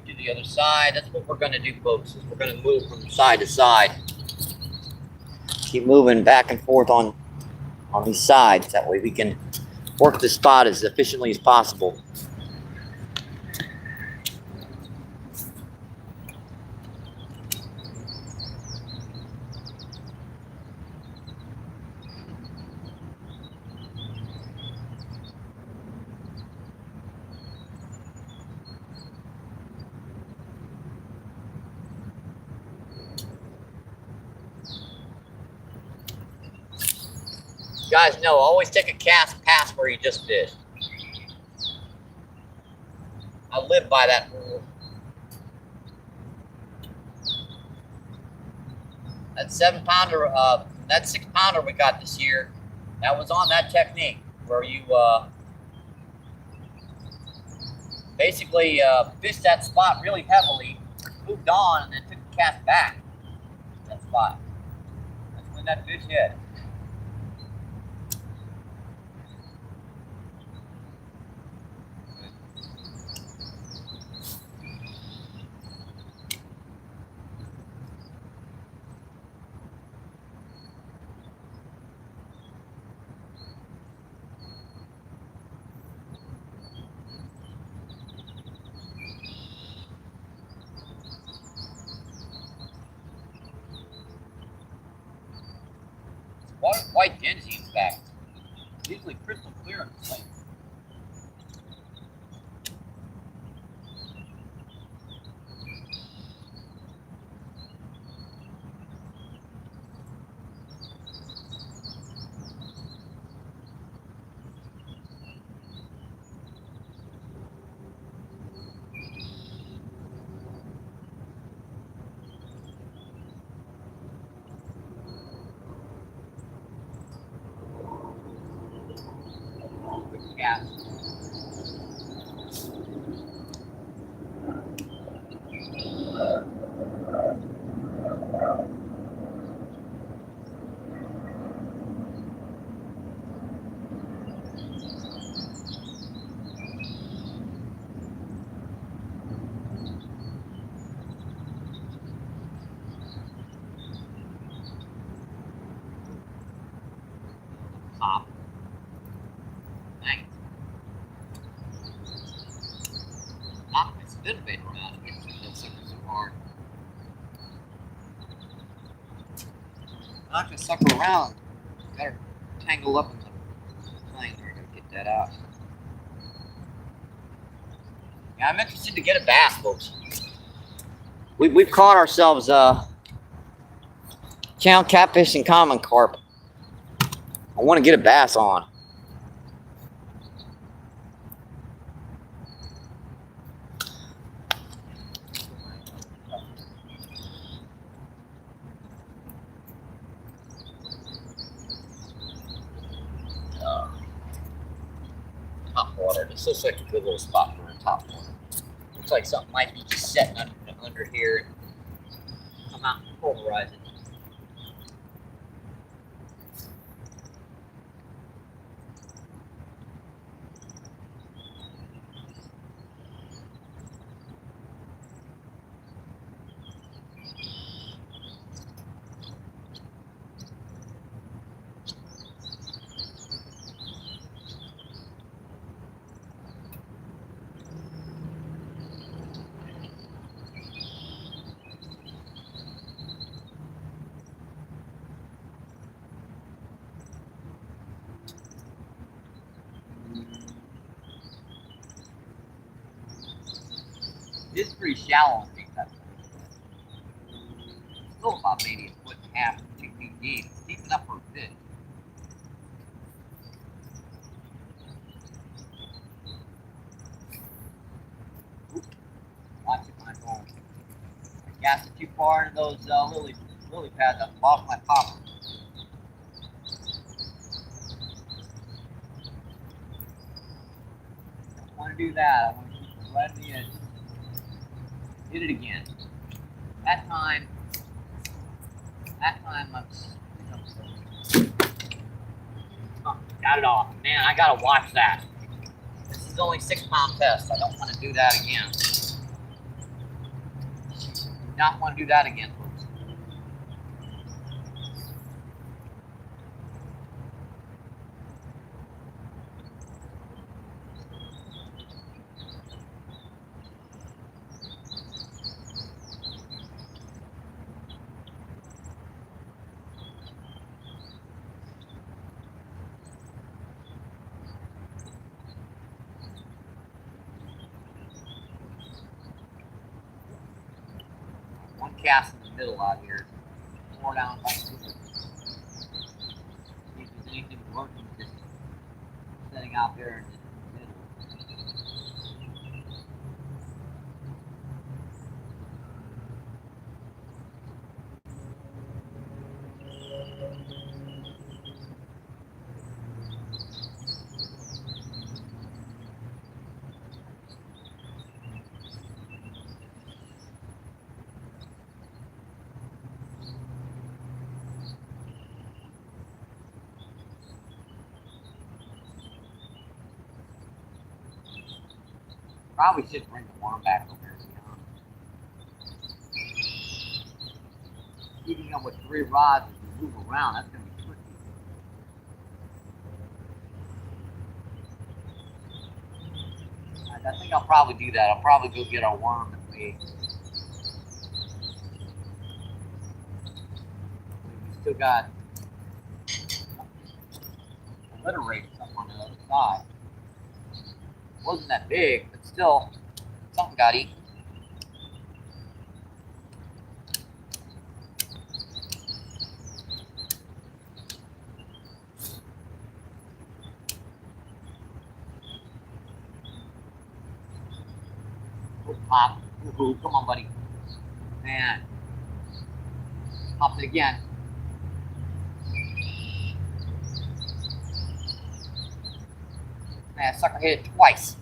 To the other side. That's what we're going to do, folks, is we're going to move from side to side. Keep moving back and forth on these sides. That way we can work the spot as efficiently as possible. Guys know, always take a cast past where you just fished. I live by that rule. That 7-pounder, that 6-pounder we got this year, That was on that technique where you basically fished that spot really heavily, moved on, and then took the cast back to that spot. That's when that fish hit. Water's quite dingy, in fact. It's usually crystal clear in the lake. Quick cast. Pop. Dang. Knock my spinner around. It's so hard. Knock the sucker around. Got her tangled up in the thing. We're gonna get that out. Yeah, I'm interested to get a bass, folks. We've caught ourselves channel catfish and common carp. I want to get a bass on. Top water. This looks like a good little spot for a top water. Looks like something might be just setting under here and come out and pulverize it. It's pretty shallow underneath that. Still about maybe a foot and a half, 2 feet deep. Deep enough for a fish. Watch it when I'm going. I cast it too far into those lily pads. I lost my popper. Don't want to do that. I want to keep it right on the edge. Hit it again. That time I'm got it off. Man, I gotta watch that. This is only 6-pound test. I don't want to do that again. Do not want to do that again, folks. One cast in the middle out here. More down by see if there's anything working just sitting out there in the middle. Probably should bring the worm back over here, to be honest. Keeping up with 3 rods as you move around, that's going to be tricky. I think I'll probably do that. I'll probably go get our worm if we still got a litter rate something on the other side. It wasn't that big, but still, something got eaten. Oh, pop. Ooh, come on, buddy. Man. Popped it again. Man, sucker hit it twice.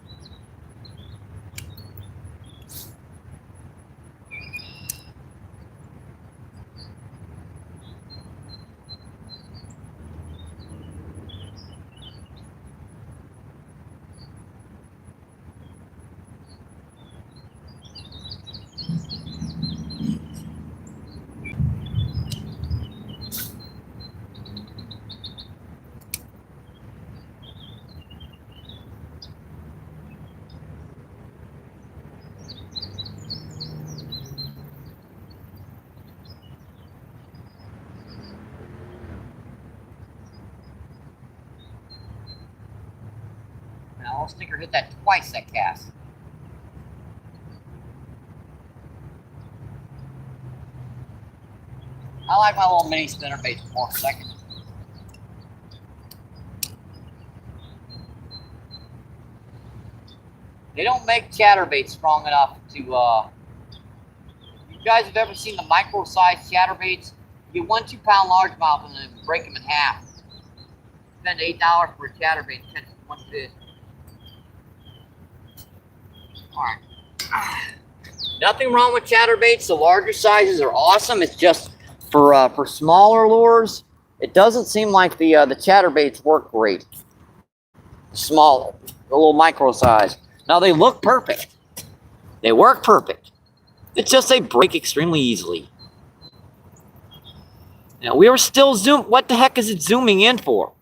Now, old stinker hit that twice, that cast. I like my little mini spinner baits for a second. They don't make chatterbaits strong enough to, you guys have ever seen the micro-sized chatterbaits? You get 1 2-pound largemouth and then break them in half. Spend $8 for a chatterbait to catch 1 fish. Alright. Nothing wrong with chatterbaits. The larger sizes are awesome. It's just for smaller lures, it doesn't seem like the chatterbaits work great. Small, a little micro size. Now they look perfect. They work perfect. It's just they break extremely easily. Now we were still zoom. What the heck is it zooming in for?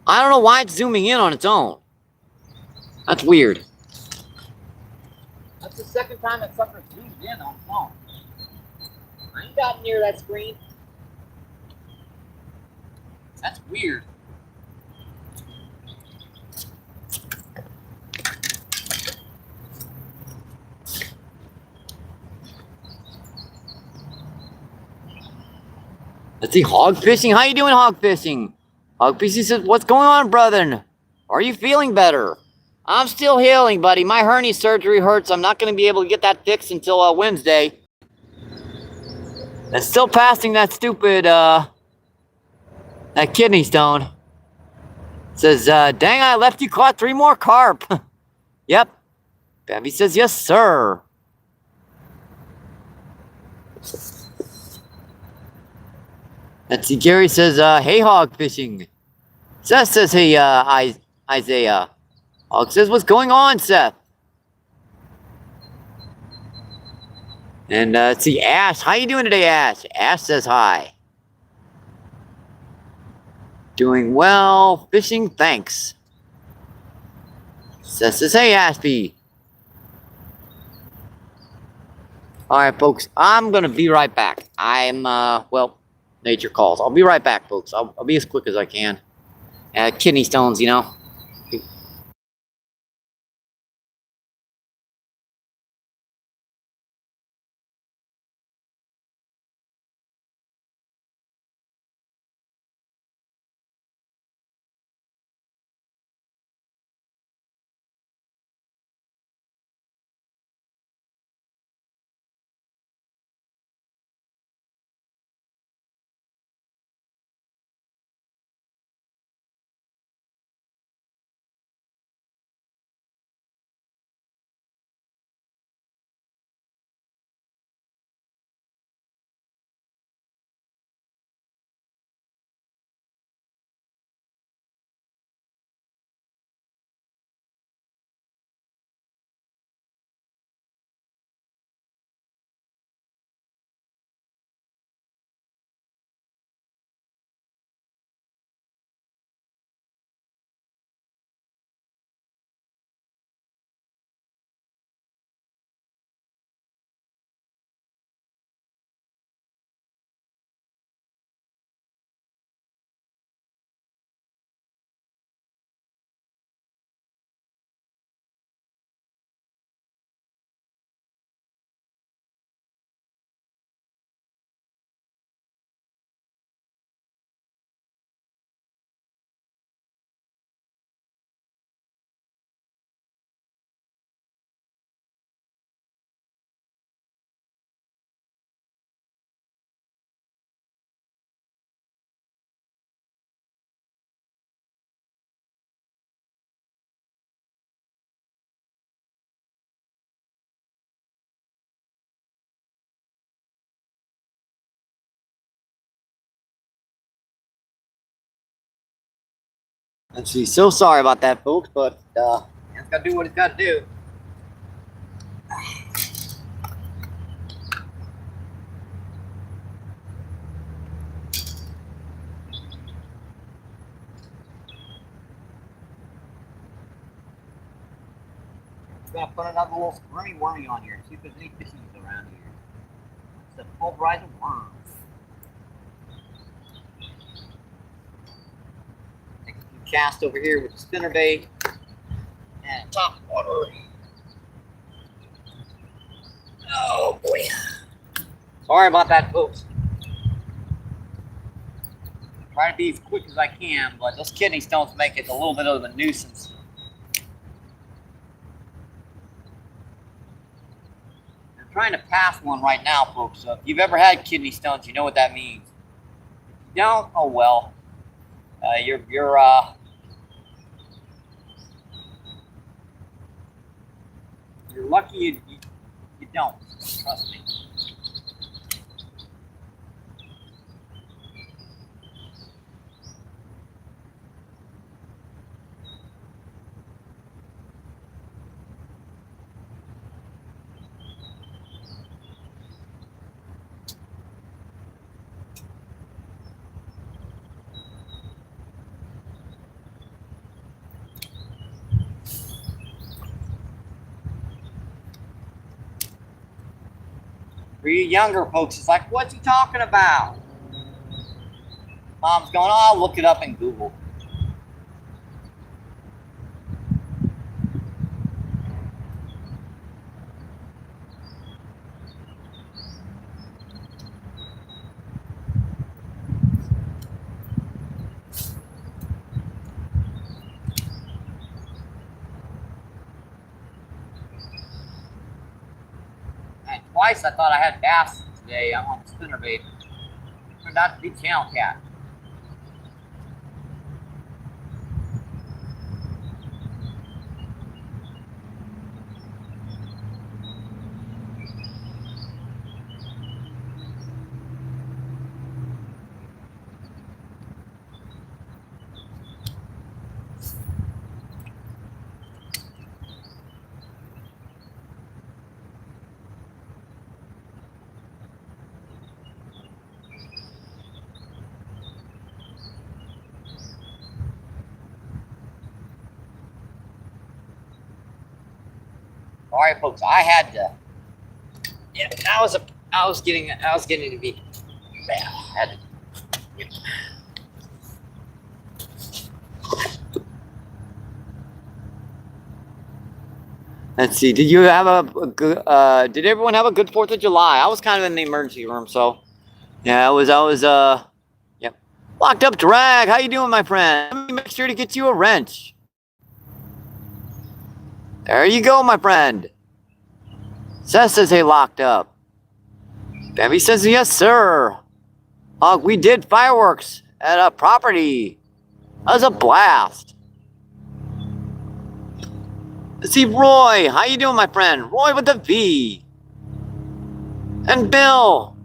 I don't know why it's zooming in on its own. That's weird. That's the second time that sucker zoomed in on the phone. I ain't got near that screen. That's weird. Let's see, hog fishing. How you doing, hog fishing? Hog fishing says, "What's going on, brother? Are you feeling better?" I'm still healing, buddy. My hernia surgery hurts. I'm not going to be able to get that fixed until Wednesday. And still passing that stupid that kidney stone. Says, "Dang, I left you caught 3 more carp." Yep. Bambi says, "Yes, sir." Let's see, Gary says, "Hey, hog fishing." Seth says, "Hey, Isaiah." Hog says, "What's going on, Seth?" And let's see, Ash. How you doing today, Ash? Ash says hi. Doing well. Fishing, thanks. Seth says, "Hey, Ashby." Alright, folks. I'm going to be right back. I'm, well, nature calls. I'll be right back, folks. I'll be as quick as I can. Kidney stones, you know. Let's see. So sorry about that, folks, but it's gotta do what it's gotta do. I'm gonna put another little squirmy wormy on here. See if there's any fishies around here. It's a pulverizer worm. Take a few casts over here with the spinnerbait and top water. Oh boy. Sorry about that, folks. Try to be as quick as I can, but those kidney stones make it a little bit of a nuisance. I'm trying to pass one right now, folks. So if you've ever had kidney stones, you know what that means. If you don't, oh well. You're lucky you don't. Trust me. For you younger folks, it's like, what's he talking about? Mom's going, oh, I'll look it up in Google. And twice I thought I had bass today. I'm on spinnerbait. Turned out to be channel cat. All right, folks. I had to. Yeah, I was getting to be bad. I had to. Yeah. Let's see. Did you have a good? Did everyone have a good 4th of July? I was kind of in the emergency room, so yeah, I was yep. Locked up drag. How you doing, my friend? Let me make sure to get you a wrench. There you go, my friend. Seth says, hey, locked up. Bambi says, yes, sir. We did fireworks at a property. That was a blast. Let's see, Roy. How you doing, my friend? Roy with the V. And Bill.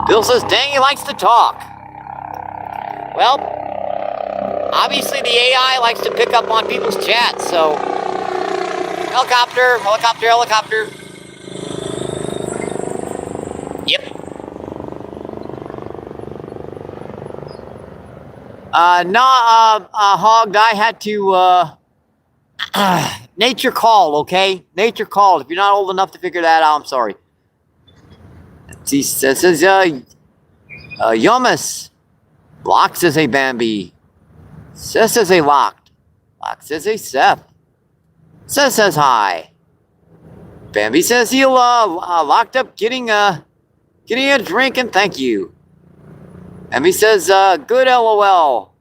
Bill says, dang, he likes to talk. Well, obviously the AI likes to pick up on people's chats, so... Helicopter, helicopter, helicopter. Yep. Hogged, I had to, nature called, okay? Nature called. If you're not old enough to figure that out, I'm sorry. See, says, Yumus. Lock says, hey, Bambi. Seth says, hey, locked. Lock says, hey, Seth. Seth says, hi. Bambi says, he'll, locked up getting a drink and thank you. Bambi says, good LOL.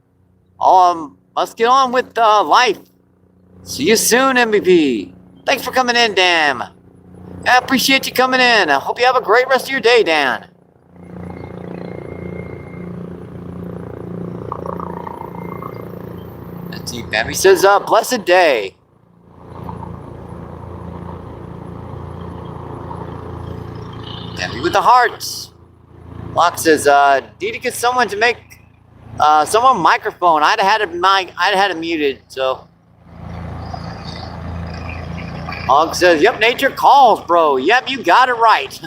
Must get on with, life. See you soon, MVP. Thanks for coming in, Dan. I appreciate you coming in. I hope you have a great rest of your day, Dan. Let's see, Bambi says, blessed day. Bambi with the hearts. Locke says, need to get someone to make Someone microphone. I'd had it muted. So. Hog says, "Yep, nature calls, bro. Yep, you got it right."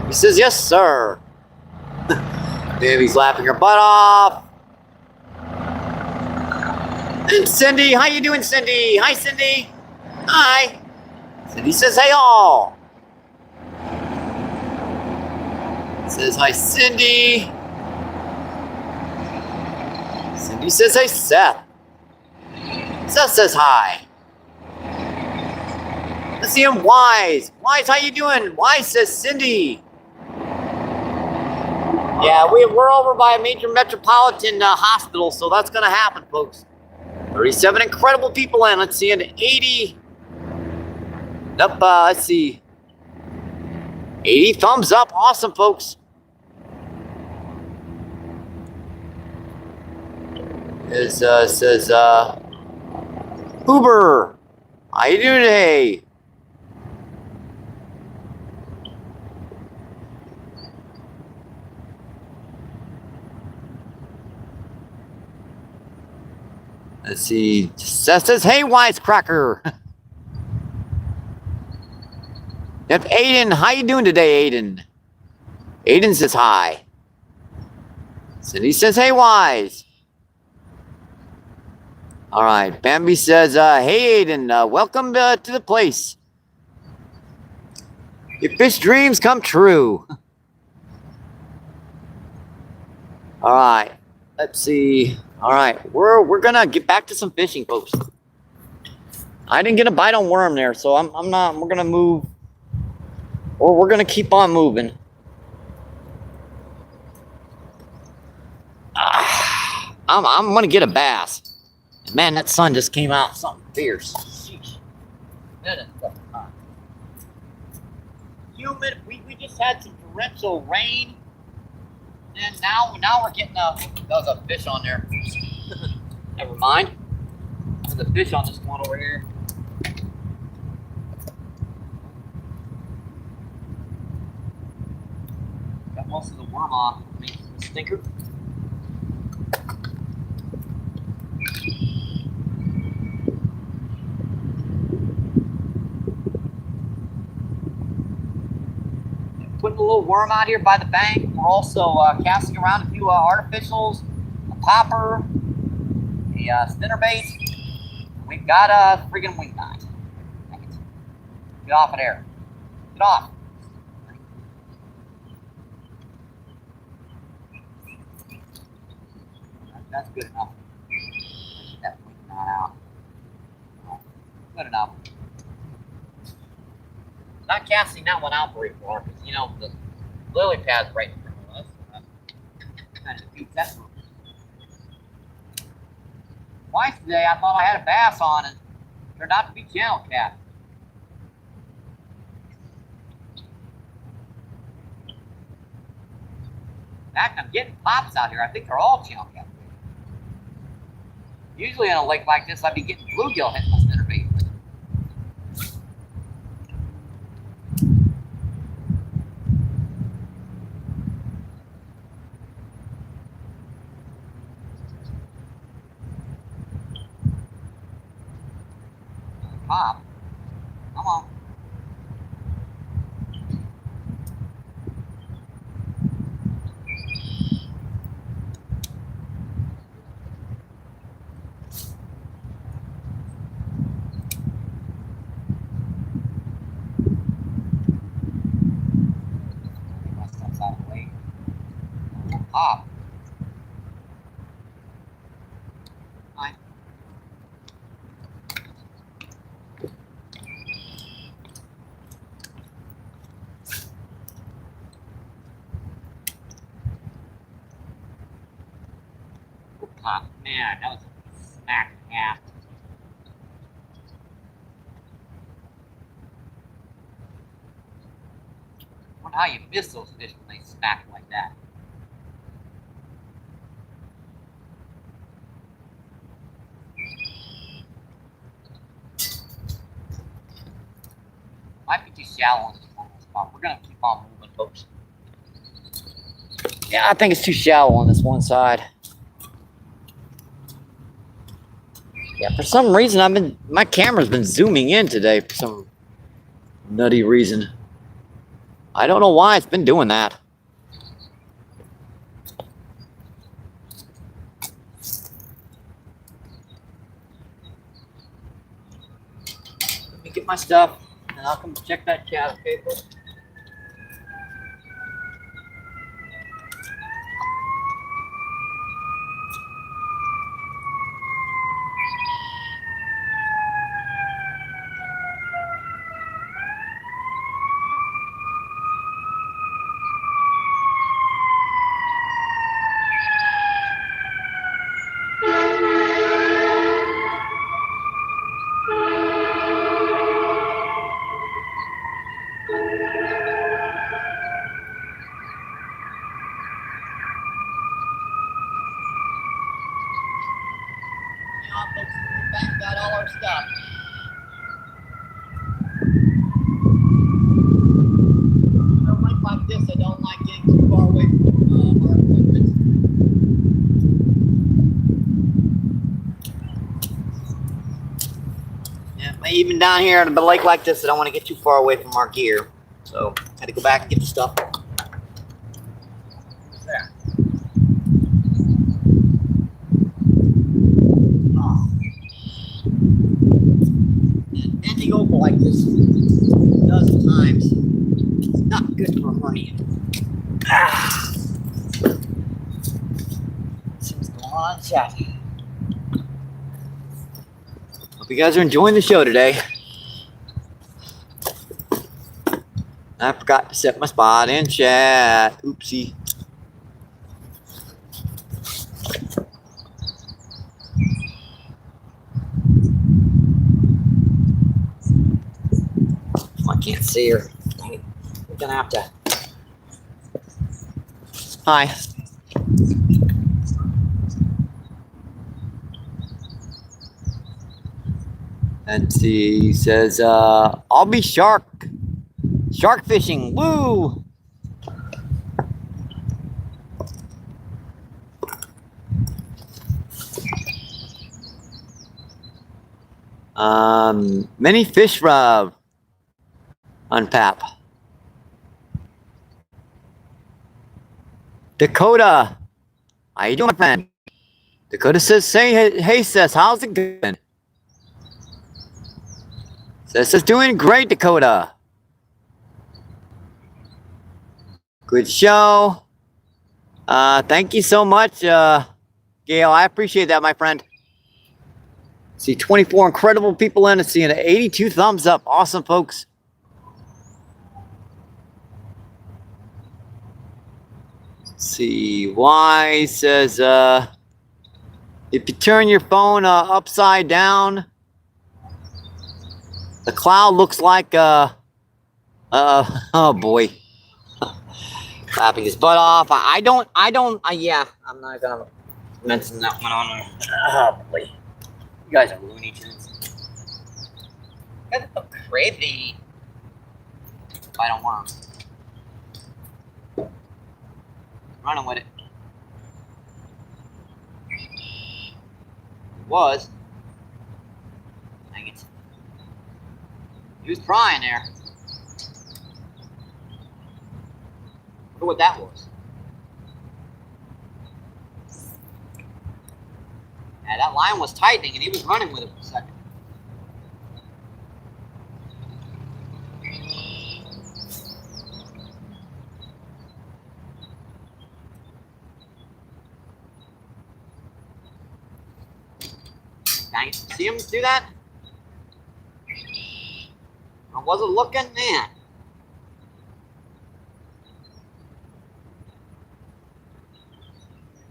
He says, "Yes, sir." Baby's laughing her butt off. And Cindy, how you doing, Cindy? Hi, Cindy. Hi. Cindy says, "Hey, all." Says, "Hi, Cindy." Cindy says, "Hey, Seth." Seth says hi. Let's see him. Wise. Wise, how you doing? Wise says Cindy. Yeah, we're over by a major metropolitan hospital, so that's going to happen, folks. 37 incredible people in. Let's see, an 80. Nope, let's see. 80 thumbs up. Awesome, folks. It says, Uber, how you doing today? Let's see. Seth says, "Hey, wisecracker." Yep, Aiden, how you doing today, Aiden? Aiden says hi. Cindy says, "Hey, Wise." All right, Bambi says, "Hey, Aiden, welcome to the place. Your fish dreams come true." All right, let's see. All right, we're gonna get back to some fishing, folks. I didn't get a bite on worm there, so I'm not. We're gonna move, or we're gonna keep on moving. I'm gonna get a bass. Man, that sun just came out something fierce. Sheesh. That is fucking hot. Humid. We just had some torrential rain, and now we're getting there's a fish on there. Never mind. There's a fish on this one over here. Got most of the worm off. Makes the stinker. Putting a little worm out here by the bank. We're also casting around a few artificials, a popper, a spinnerbait. We've got a friggin' wing knot. Get off of there. Get off. That's good enough. Get that wing knot out. Good enough. Not casting that one out very far because, you know, the lily pad's right in front of us. Kind of defeats that move. Twice today, I thought I had a bass on and turned out to be channel cat. In fact, I'm getting pops out here. I think they're all channel cat. Usually in a lake like this, I'd be getting bluegill hitting my spinnerbait. Pop. Come on. Pop. Hi. Pop. Man, that was a smack half. I wonder how you miss those fish when they smack like that. Might be too shallow in this one spot. We're gonna keep on moving, folks. Yeah, I think it's too shallow on this one side. Yeah, for some reason my camera's been zooming in today for some nutty reason. I don't know why it's been doing that. Let me get my stuff and I'll come check that cat, okay, folks? Back got all our stuff. Like this, I don't like getting too far away from our equipment. Yeah, even down here on a lake like this, I don't want to get too far away from our gear. So I had to go back and get the stuff. There. Oh. And bending over like this a dozen times, it's not good for a hernia. What's going on, chat? Hope you guys are enjoying the show today. I forgot to set my spot in chat. Oopsie. I can't see her. We're gonna have to. Hi. And he says, I'll be shark fishing. Woo! Many fish on Pap. Dakota, how you doing, my friend? Dakota says, hey, sis, how's it going? Sis is doing great, Dakota. Good show. Thank you so much, Gail. I appreciate that, my friend. See 24 incredible people in and seeing 82 thumbs up. Awesome, folks. Let's see, Y says, if you turn your phone upside down, the cloud looks like, oh boy. Clapping his butt off. Yeah, I'm not gonna mention that one on. Oh boy. You guys are Looney Tunes. You guys are so crazy. I don't want them. Running with it. It was. Dang it. He was trying there. Wonder what that was. Yeah, that line was tightening and he was running with it for a second. Dang it. See him do that? I wasn't looking, man.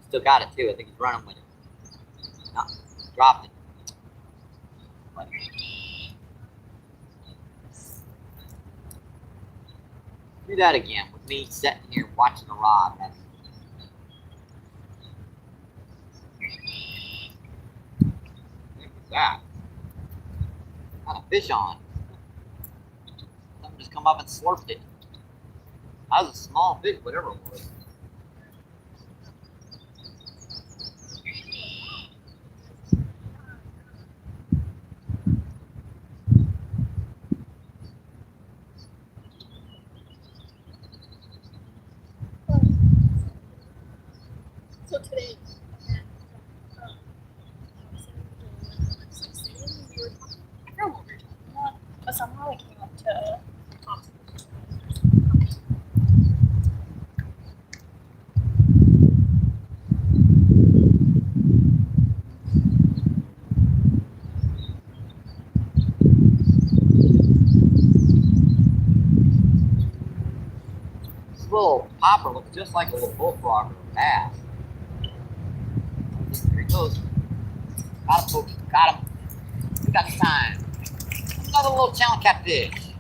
Still got it too. I think he's running with it. No, dropped it. But do that again with me sitting here watching the rod. What was that? Got a fish on. Something just come up and slurped it. That was a small fish, whatever it was. So today, and so we were talking. I forgot what we were talking about, but somehow it came up to obstacles. This little popper looks just like a little bullfrog or a bass. Here he goes. Got him, folks. Got him. We got the time. Another little channel catfish.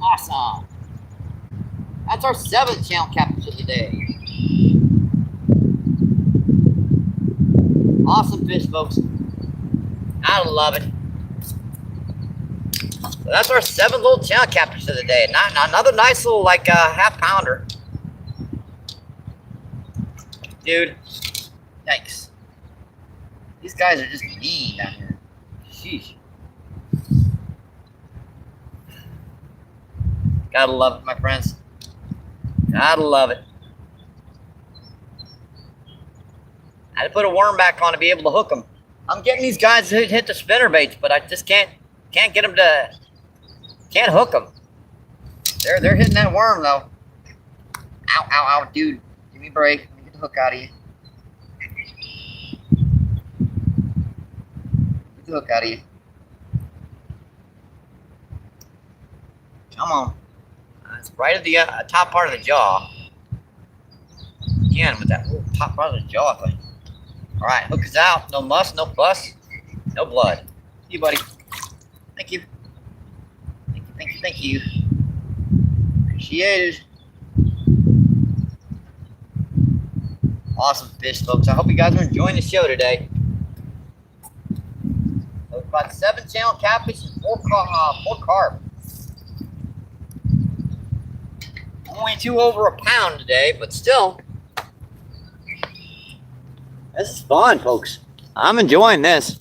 Awesome. That's our 7th channel catfish of the day. Awesome fish, folks. I love it. So that's our 7th little channel catfish of the day. Another nice little, like, half pounder. Dude, yikes. These guys are just mean down here. Sheesh. Gotta love it, my friends. Gotta love it. I had to put a worm back on to be able to hook them. I'm getting these guys to hit the spinner baits, but I just can't get them to, can't hook them. They're hitting that worm though. Ow, ow, ow, dude. Give me a break. Let me get the hook out of you. Get the hook out of you. Come on. It's right at the top part of the jaw. Again, with that little top part of the jaw thing. All right, hook is out. No muss, no fuss, no blood. See you, buddy. Thank you. Thank you, thank you, thank you. Appreciate it. Awesome fish, folks. I hope you guys are enjoying the show today. So it's about 7 channel catfish and 4 carp. Only 2 over a pound today, but still. This is fun, folks. I'm enjoying this.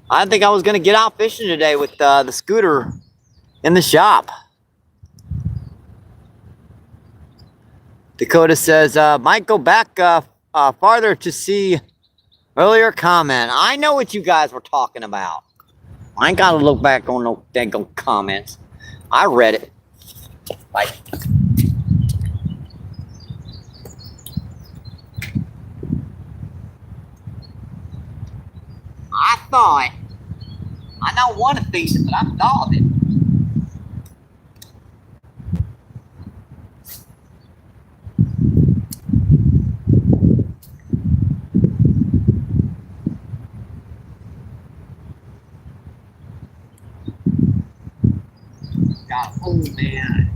I didn't think I was going to get out fishing today with the scooter in the shop. Dakota says, might go back farther to see earlier comment. I know what you guys were talking about. I ain't got to look back on no dang comments. I read it. Like, I thought, I don't want to fish it, but I thought of it. Got a oh man.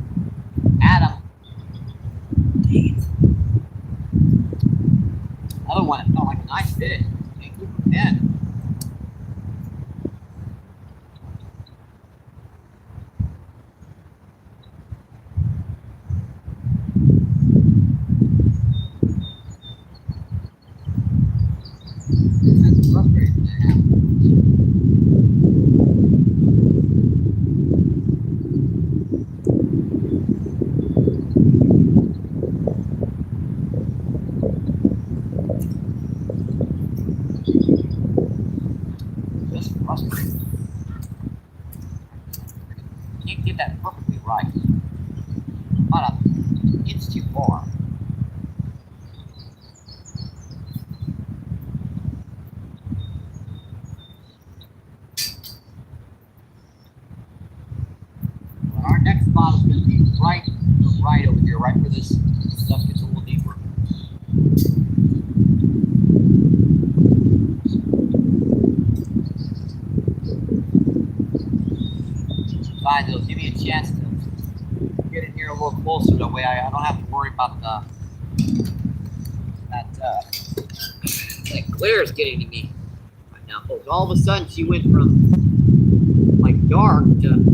Adam. Dang it. Another one that felt like a nice fish. Can't keep him in. That's frustrating to have. Just frustrating. Can't get that perfectly right. About an inch too far. Our next spot is going to be right over here, right where this stuff gets a little deeper. Fine, it'll give me a chance to get in here a little closer. That way I don't have to worry about that glare is getting to me right now, folks. All of a sudden, she went from like dark to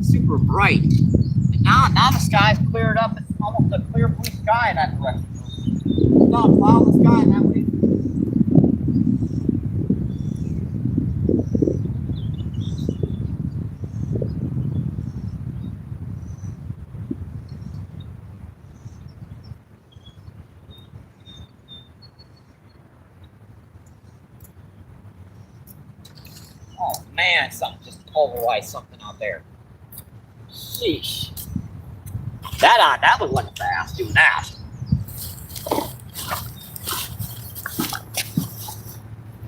super bright. And now the sky's cleared up. It's almost a clear blue sky in that direction. It's not a cloudless sky in that way. Man, something just pulverized something out there. Sheesh. That was wasn't fast doing that.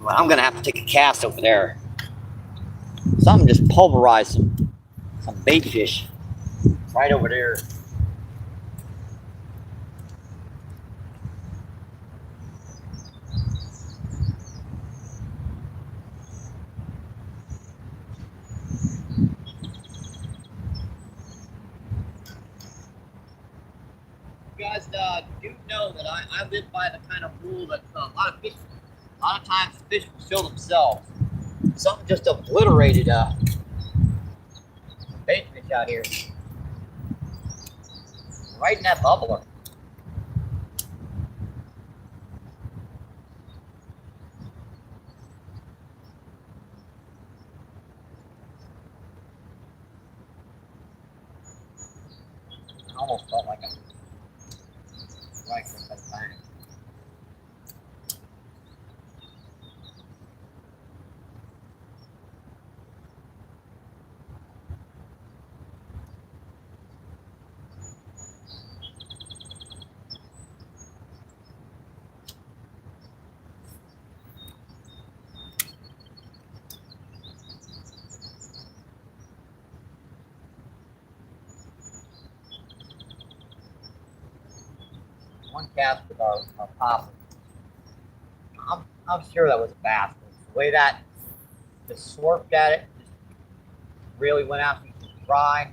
Well, I'm gonna have to take a cast over there. Something just pulverized some bait fish right over there. You guys do know that I live by the kind of rule that a lot of times fish will show themselves. Something just obliterated some bait fish out here. Right in that bubbler. I almost felt like a right from the bank. One cast with our possum. I'm sure that was a bass. The way that just slurped at it, just really went out to dry.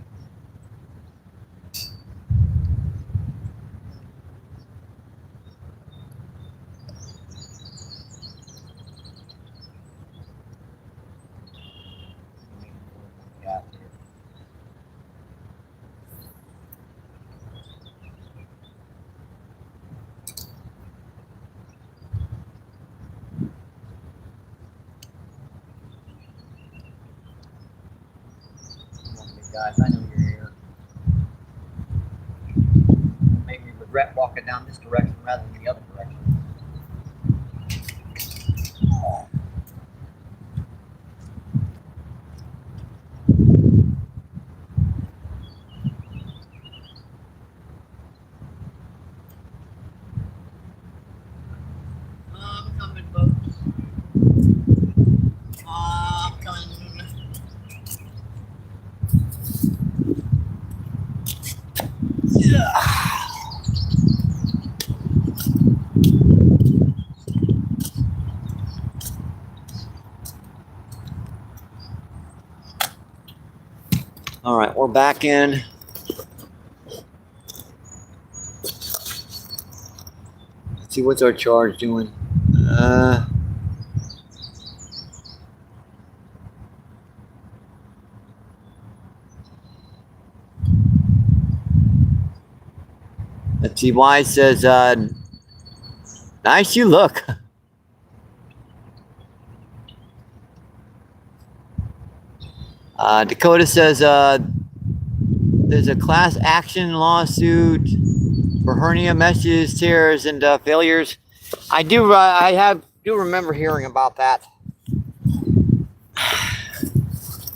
Guys, I know you're here. Make me regret walking down this direction rather than the other direction. I'm coming, folks. I'm coming. Yeah. All right, we're back in. Let's see what's our charge doing. Let's see. Y says, "Nice you look." Dakota says, "There's a class action lawsuit for hernia meshes, tears, and failures." I do remember hearing about that.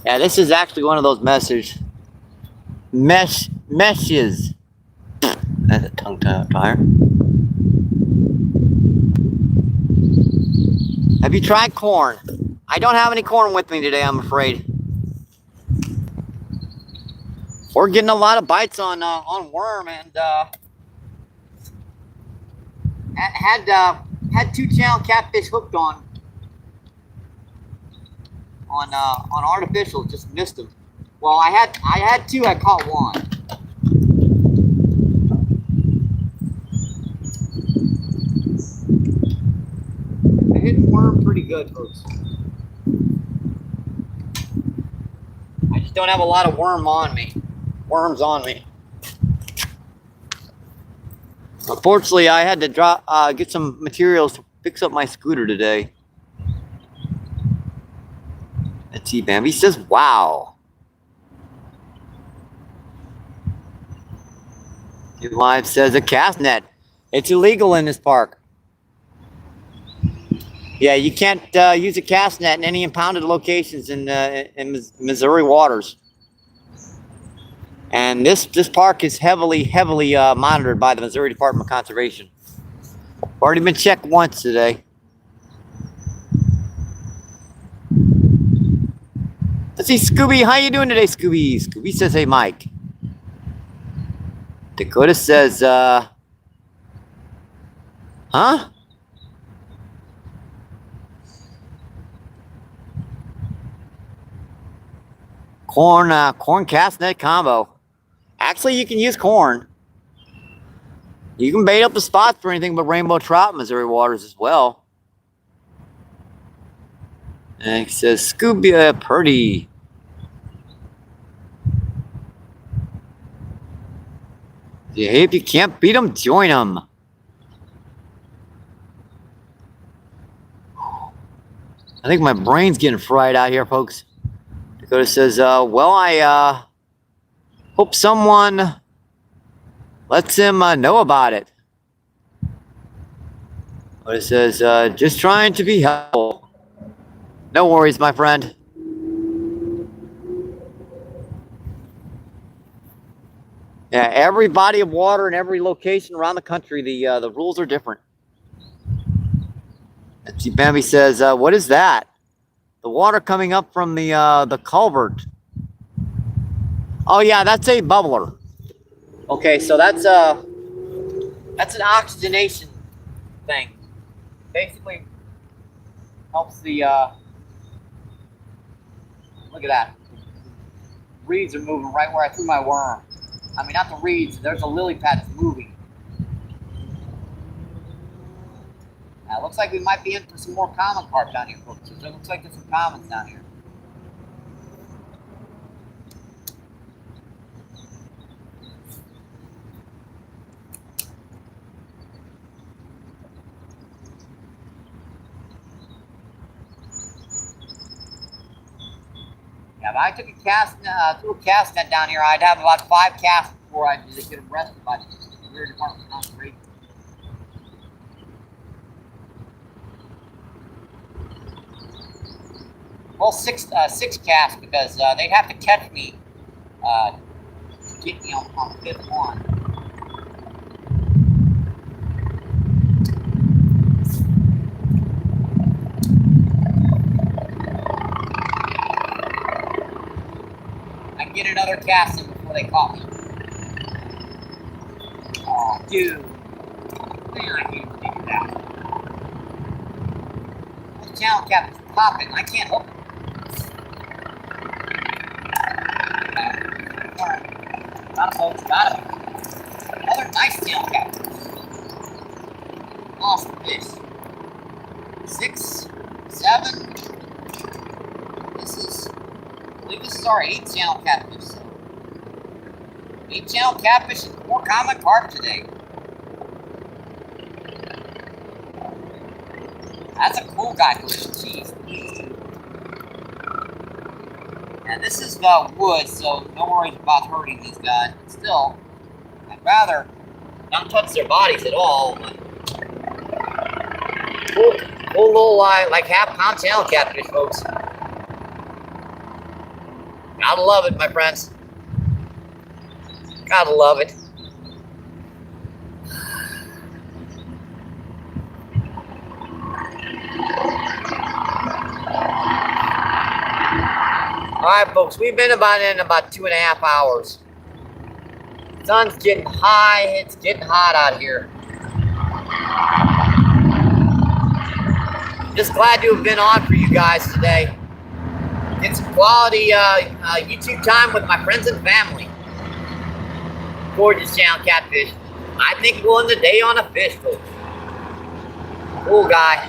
Yeah, this is actually one of those meshes. Meshes. That's a tongue tire. Have you tried corn? I don't have any corn with me today, I'm afraid. We're getting a lot of bites on worm, and had 2-channel catfish hooked on artificial, just missed them. Well, I had 2, I caught 1. I hit worm pretty good, folks. I just don't have a lot of worms on me. Unfortunately, I had to get some materials to fix up my scooter today. Let's see, Bambi says, "Wow." Live says, "A cast net. It's illegal in this park." Yeah, you can't use a cast net in any impounded locations in Missouri waters. And this park is heavily monitored by the Missouri Department of Conservation. Already been checked once today. Let's see, Scooby. How you doing today, Scooby? Scooby says, "Hey, Mike." Dakota says, "Huh?" Corn cast net combo. Actually, you can use corn. You can bait up the spots for anything but rainbow trout in Missouri waters as well. And he says, "Scooby, Purdy." If you can't beat them, join them. I think my brain's getting fried out here, folks. Dakota says, well, I hope someone lets him know about it. Dakota says, just trying to be helpful. No worries, my friend. Yeah, every body of water in every location around the country, the rules are different. And see, Bambi says, what is that? The water coming up from the culvert. Oh yeah, that's a bubbler. Okay, so that's an oxygenation thing. Basically helps the look at that. Reeds are moving right where I threw my worm. I mean, not the reeds. There's a lily pad that's moving. Now, it looks like we might be in for some more common carp down here, folks. It looks like there's some commons down here. Yeah, if I took threw a cast net down here, I'd have about 5 casts before I'd get them arrested by the Missouri Department of Conservation. Well, six casts because they'd have to catch me to get me on the 5th one. I can get another cast in before they caught me. Oh, dude. Man, I hate when they do that. This channel cap is popping. I can't hook it. Got him, folks. Got him. Another nice tail cap. Awesome fish. 6, 7. I believe this is our 8th channel catfish. So 8 channel catfish and 4 common carp today. That's a cool guy fish. Jeez. And this is the woods, so no worries about hurting these guys. But still, I'd rather not touch their bodies at all. Cool little like half-pound channel catfish, folks. Gotta love it, my friends. Gotta love it. Alright, folks, we've been in about 2.5 hours. Sun's getting high, it's getting hot out here. Just glad to have been on for you guys today. Get some quality YouTube time with my friends and family. Gorgeous channel catfish. I think we'll end the day on a fish, folks. Cool guy.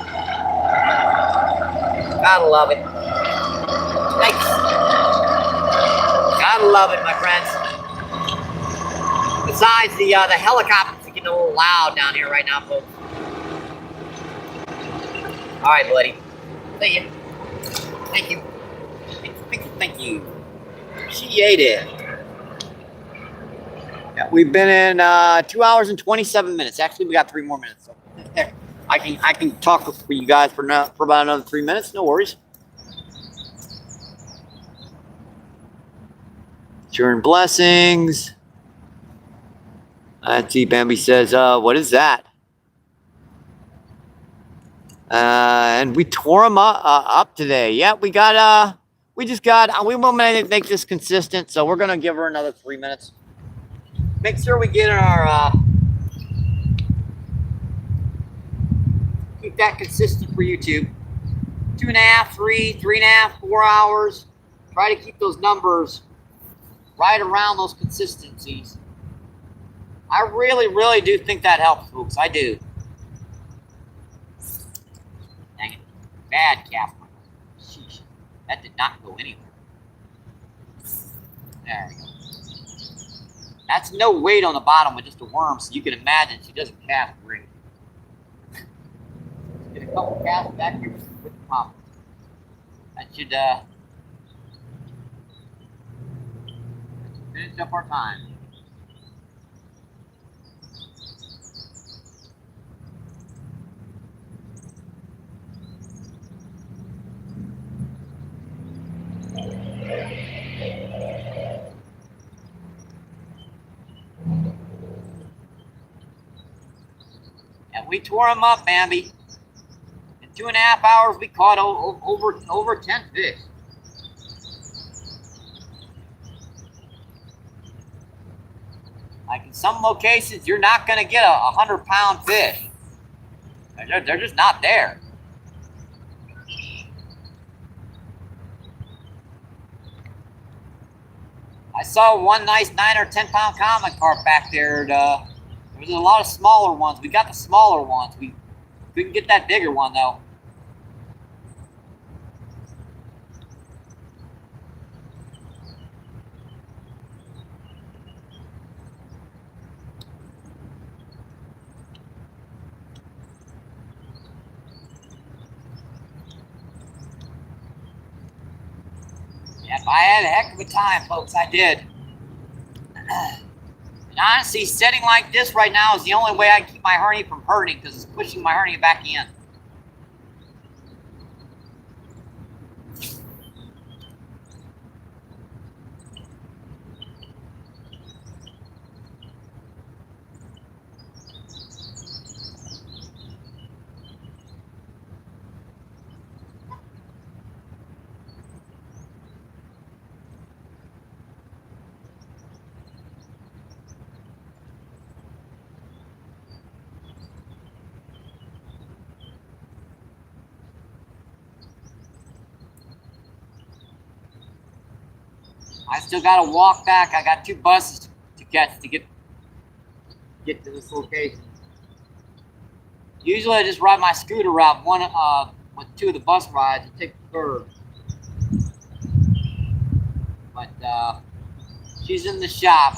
Gotta love it. Thanks. Gotta love it, my friends. Besides, the helicopters are getting a little loud down here right now, folks. All right, buddy. See you. Thank you. Thank you. Appreciate it. Yeah, we've been in 2 hours and 27 minutes. Actually, we got 3 more minutes. So I can talk for you guys for about another 3 minutes. No worries. Churn blessings. Let's see. Bambi says, "What is that?" And we tore them up today. Yeah, we got we want to make this consistent, so we're gonna give her another 3 minutes. Make sure we get our keep that consistent for YouTube. 2.5, 3, 3.5, 4 hours. Try to keep those numbers right around those consistencies. I really do think that helps, folks. I do. Dang it. Bad cast. Sheesh. That did not go anywhere. There we go. That's no weight on the bottom with just a worm, so you can imagine she doesn't cast great. Get a couple casts back here with the pump. That should finish up our time. And we tore them up, Bambi. In 2.5 hours, we caught over 10 fish. Like in some locations, you're not going to get a 100-pound fish. They're just not there. I saw one nice 9 or 10-pound common carp back there. There's a lot of smaller ones. We got the smaller ones. We couldn't get that bigger one though. Yep, I had a heck of a time, folks. I did. And honestly, setting like this right now is the only way I can keep my hernia from hurting because it's pushing my hernia back in. I still got to walk back. I got 2 buses to catch to get to this location. Usually I just ride my scooter route with 2 of the bus rides and take the 3rd. But she's in the shop.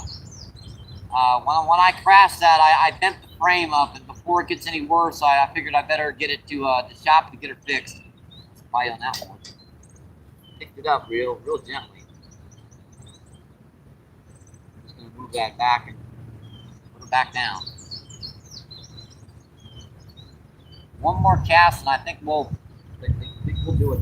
When I crashed that, I bent the frame up, and before it gets any worse, I figured I better get it to the shop to get her fixed. That's probably on that one. Picked it up real gently. Move that back and put it back down. One more cast, and I think we'll do it.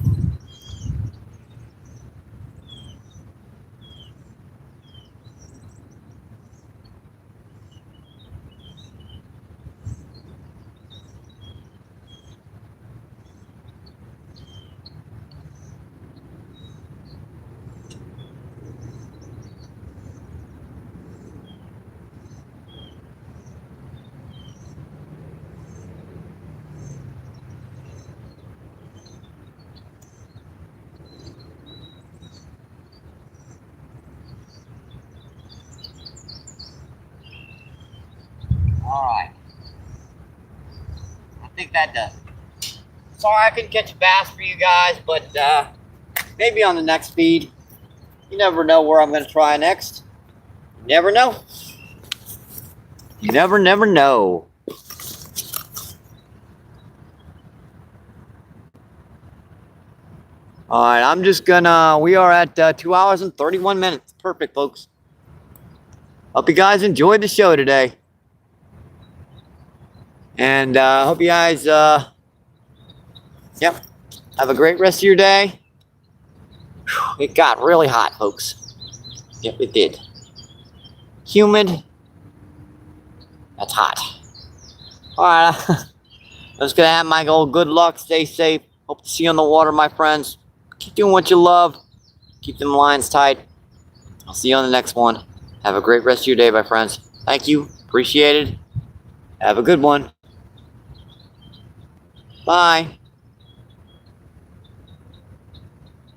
All right. I think that does it. Sorry I couldn't catch a bass for you guys, but maybe on the next feed. You never know where I'm going to try next. You never know. You never know. All right, I'm just gonna, we are at 2 hours and 31 minutes. Perfect, folks. Hope you guys enjoyed the show today. And I hope you guys, have a great rest of your day. Whew, it got really hot, folks. Yep, it did. Humid. That's hot. Alright, I'm just gonna have my goal. Good luck, stay safe. Hope to see you on the water, my friends. Keep doing what you love. Keep them lines tight. I'll see you on the next one. Have a great rest of your day, my friends. Thank you. Appreciate it. Have a good one. Bye.